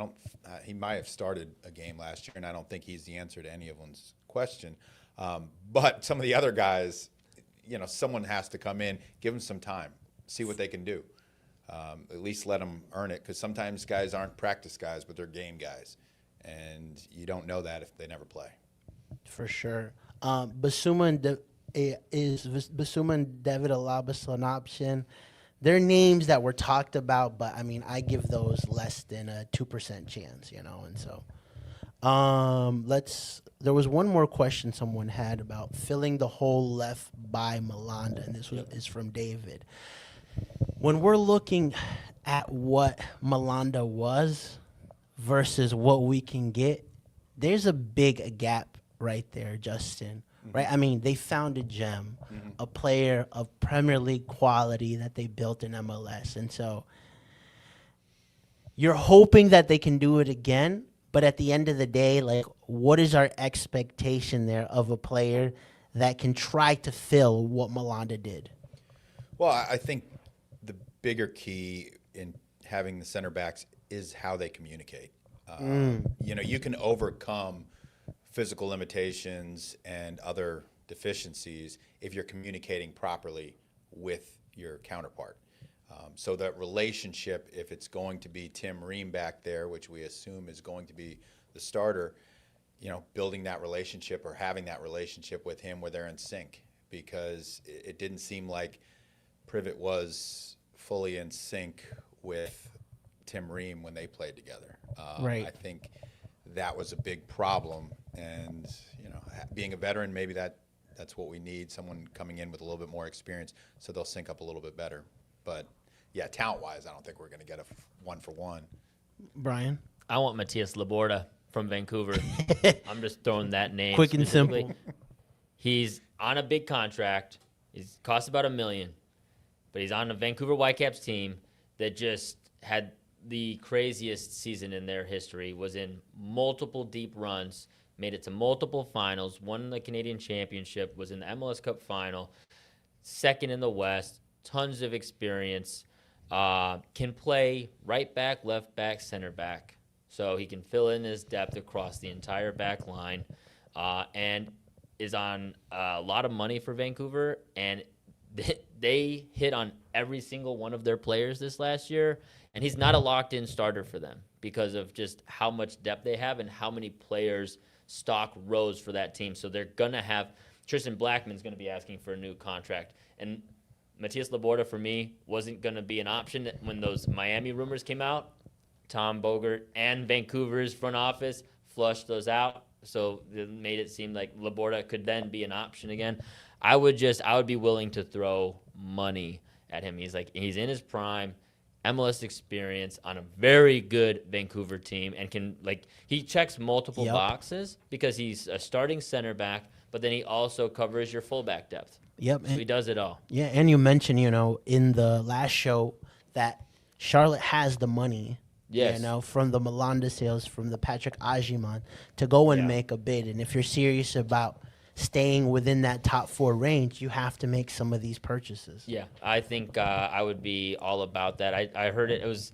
he might have started a game last year, and I don't think he's the answer to anyone's question. But some of the other guys, someone has to come in, give them some time, see what they can do. At least let them earn it, because sometimes guys aren't practice guys, but they're game guys. And you don't know that if they never play. For sure. Basuma and David Alaba an option? They're names that were talked about, but I mean, I give those less than a 2% chance, and so there was one more question someone had about filling the hole left by Malanda, and this is from David. When we're looking at what Malanda was versus what we can get, there's a big gap right there, Justin. Right? I mean, they found a gem, a player of Premier League quality that they built in MLS. And so you're hoping that they can do it again, but at the end of the day, like, what is our expectation there of a player that can try to fill what Malanda did? Well, I think the bigger key in having the center backs is how they communicate. You can overcome physical limitations and other deficiencies if you're communicating properly with your counterpart. So that relationship, if it's going to be Tim Ream back there, which we assume is going to be the starter, building that relationship or having that relationship with him where they're in sync, because it didn't seem like Privet was fully in sync with Tim Ream when they played together. Right. I think that was a big problem, and being a veteran, maybe that's what we need, someone coming in with a little bit more experience so they'll sync up a little bit better. But yeah, talent-wise, I don't think we're going to get a 1-for-1. Brian? I want Matias Laborda from Vancouver. I'm just throwing that name Quick and specifically. simple. He's on a big contract. He's cost about $1 million, but he's on the Vancouver Whitecaps team that just had the craziest season in their history, was in multiple deep runs, made it to multiple finals, won the Canadian Championship, was in the MLS Cup final, second in the West, tons of experience, can play right back, left back, center back. So he can fill in his depth across the entire back line, and is on a lot of money for Vancouver, and they hit on every single one of their players this last year, and he's not a locked-in starter for them because of just how much depth they have and how many players stock rose for that team. So they're going to have – Tristan Blackman's going to be asking for a new contract. And Matias Laborda, for me, wasn't going to be an option when those Miami rumors came out. Tom Bogert and Vancouver's front office flushed those out, so it made it seem like Laborda could then be an option again. I would be willing to throw money at him. He's in his prime, MLS experience on a very good Vancouver team, and he checks multiple boxes because he's a starting center back, but then he also covers your fullback depth. Yep. So he does it all. Yeah, and you mentioned, in the last show that Charlotte has the money. Yes. From the Malanda sales, from the Patrick Ajiman, to go and make a bid. And if you're serious about staying within that top 4 range, you have to make some of these purchases. Yeah, I think I would be all about that. I heard it was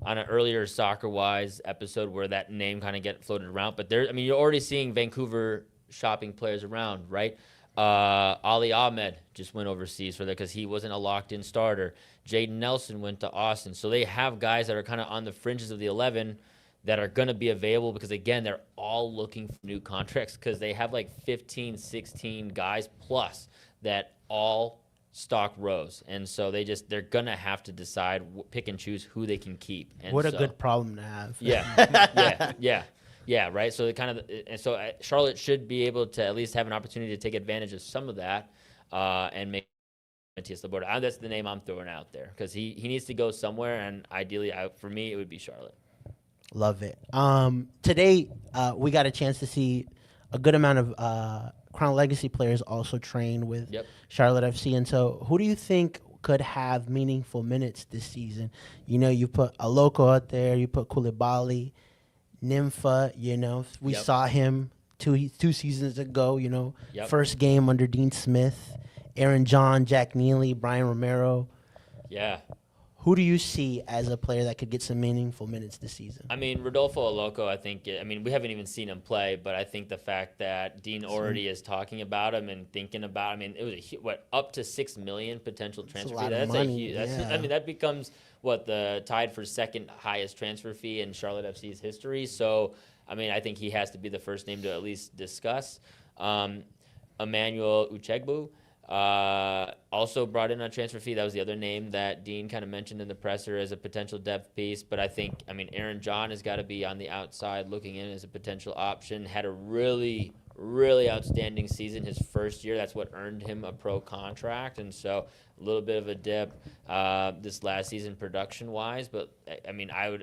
on an earlier Soccer Wise episode where that name kind of get floated around. But you're already seeing Vancouver shopping players around, right? Ali Ahmed just went overseas for that because he wasn't a locked-in starter. Jaden Nelson went to Austin. So they have guys that are kind of on the fringes of the 11 that are going to be available because, again, they're all looking for new contracts because they have like 15, 16 guys plus that all stock rose. And so they're going to have to decide, pick and choose who they can keep. And what a good problem to have. Yeah, right. So Charlotte should be able to at least have an opportunity to take advantage of some of that and make Matias Laborda. That's the name I'm throwing out there because he needs to go somewhere, and ideally, for me, it would be Charlotte. Love it. Today, we got a chance to see a good amount of Crown Legacy players also train with Charlotte FC. And so who do you think could have meaningful minutes this season? You put Aloko out there, you put Koulibaly, Nympha, we saw him two seasons ago, first game under Dean Smith, Aaron John, Jack Neely, Brian Romero. Yeah. Who do you see as a player that could get some meaningful minutes this season? Rodolfo Aloko, I think, we haven't even seen him play, but I think the fact that Dean already is talking about him and thinking about him, it was up to $6 million potential transfer fee. That's money. That becomes the tied for second highest transfer fee in Charlotte FC's history. So, I think he has to be the first name to at least discuss. Emmanuel Uchegbu. Also brought in on transfer fee. That was the other name that Dean kind of mentioned in the presser as a potential depth piece. But I think, Aaron John has got to be on the outside looking in as a potential option. Had a really, really outstanding season his first year. That's what earned him a pro contract. And so a little bit of a dip this last season production-wise. But,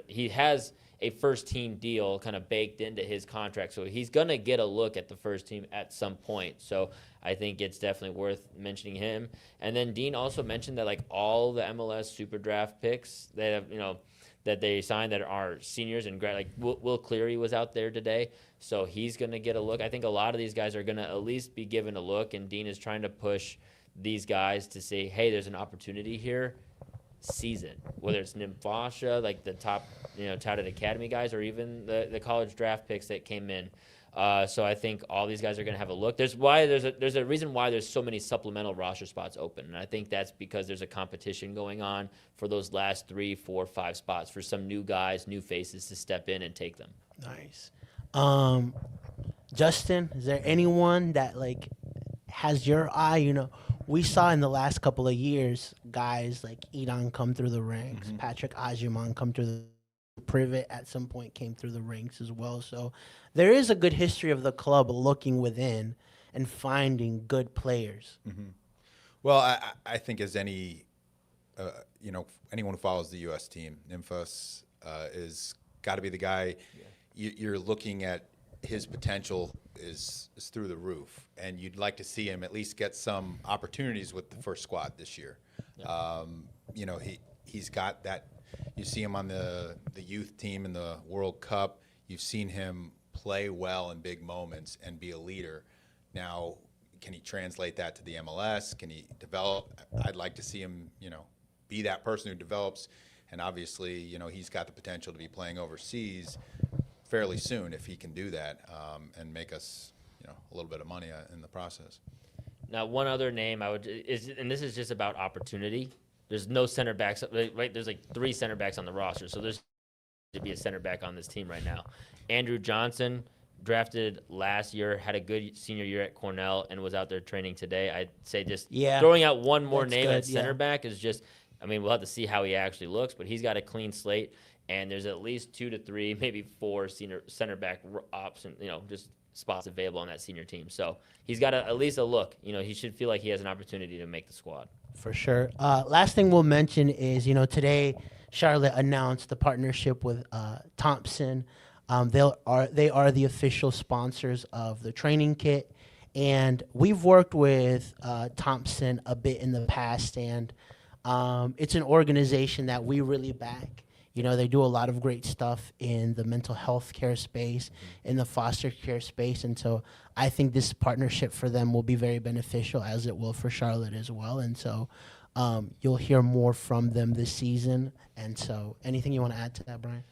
he has a first-team deal kind of baked into his contract. So he's going to get a look at the first team at some point. So I think it's definitely worth mentioning him. And then Dean also mentioned that all the MLS Super Draft picks that have, that they signed that are seniors and grad, Will Cleary was out there today, so he's going to get a look. I think a lot of these guys are going to at least be given a look, and Dean is trying to push these guys to say, hey, there's an opportunity here. Season, whether it's Nimfasha, the top, touted academy guys, or even the college draft picks that came in. So I think all these guys are going to have a look. There's a reason why there's so many supplemental roster spots open, and I think that's because there's a competition going on for those last 3, 4, 5 spots for some new guys, new faces to step in and take them. Nice. Justin, is there anyone that has your eye? We saw in the last couple of years guys like Edon come through the ranks, Patrick Ajiman come through the Privet at some point came through the ranks as well. So there is a good history of the club looking within and finding good players. Well, I think as anyone who follows the U.S. team, Nymphos is got to be the guy. You're looking at his potential is through the roof, and you'd like to see him at least get some opportunities with the first squad this year. He's got that. You see him on the youth team in the World Cup. You've seen him play well in big moments and be a leader. Now, can he translate that to the MLS? Can he develop? I'd like to see him, be that person who develops. And obviously, he's got the potential to be playing overseas fairly soon if he can do that, and make us, a little bit of money in the process. Now, one other name and this is just about opportunity. There's no center backs, right? There's like 3 center backs on the roster, so there's to be a center back on this team right now. Andrew Johnson, drafted last year, had a good senior year at Cornell, and was out there training today. I'd say just throwing out one more name at center back is just, we'll have to see how he actually looks, but he's got a clean slate, and there's at least 2 to 3, maybe 4 senior center back options, just spots available on that senior team. So he's got at least a look. He should feel like he has an opportunity to make the squad. For sure. Last thing we'll mention is, today Charlotte announced the partnership with Thompson. They are the official sponsors of the training kit, and we've worked with Thompson a bit in the past, and it's an organization that we really back. They do a lot of great stuff in the mental health care space, in the foster care space, and so I think this partnership for them will be very beneficial, as it will for Charlotte as well. And so you'll hear more from them this season. And so anything you want to add to that, Brian?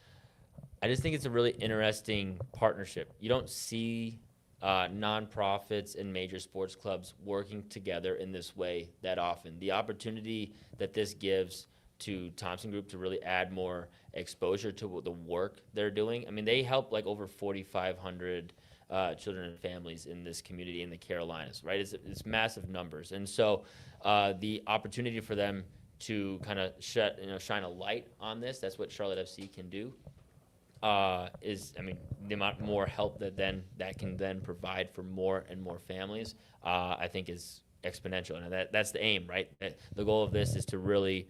I just think it's a really interesting partnership. You don't see nonprofits and major sports clubs working together in this way that often. The opportunity that this gives to Thompson Group to really add more exposure to the work they're doing. They help like over 4,500 children and families in this community in the Carolinas, right? It's massive numbers. And so the opportunity for them to kind of shine a light on this, that's what Charlotte FC can do, the amount more help that can then provide for more and more families, I think is exponential. And that's the aim, right? The goal of this is to really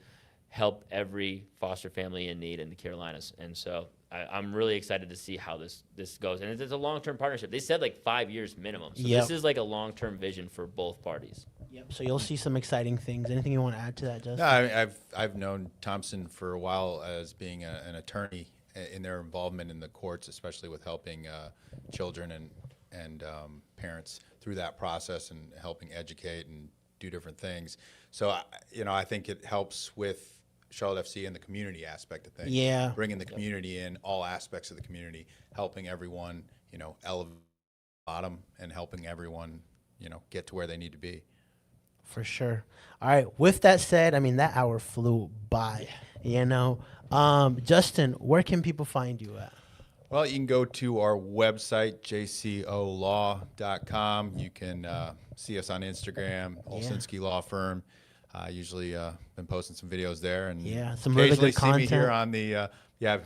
help every foster family in need in the Carolinas. And so I'm really excited to see how this goes. And it's a long-term partnership. They said like 5 years minimum. So this is like a long-term vision for both parties. Yep. So you'll see some exciting things. Anything you want to add to that, Justin? No, I've known Thompson for a while as being an attorney in their involvement in the courts, especially with helping children and parents through that process and helping educate and do different things. So, I think it helps with Charlotte FC and the community aspect of things. Yeah. Bringing the community in, all aspects of the community, helping everyone, elevate bottom and helping everyone, get to where they need to be. For sure. All right. With that said, that hour flew by, Justin, where can people find you at? Well, you can go to our website, jcolaw.com. You can see us on Instagram, Olsinski Law Firm. Usually been posting some videos there, and some really good content. See me here on the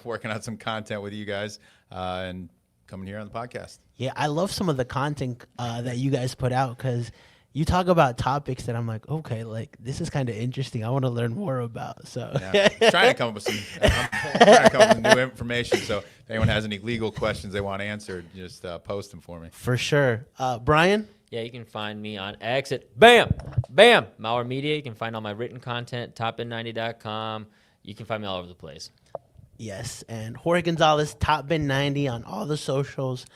working on some content with you guys, and coming here on the podcast. Yeah, I love some of the content that you guys put out, because you talk about topics that I'm like, okay, like this is kind of interesting. I want to learn more about. So I'm trying to come up with some new information. So if anyone has any legal questions they want answered, just post them for me. For sure. Brian? Yeah, you can find me on X at BAM! Mauer Media. You can find all my written content, topin90.com. You can find me all over the place. Yes, and Jorge Gonzalez, TopBin90 on all the socials.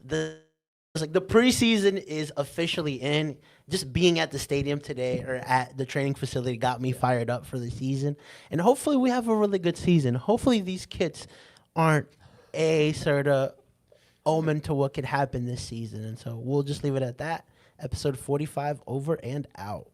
The preseason is officially in. Just being at the stadium today or at the training facility got me fired up for the season. And hopefully we have a really good season. Hopefully these kids aren't a sort of omen to what could happen this season. And so we'll just leave it at that. Episode 45 over and out.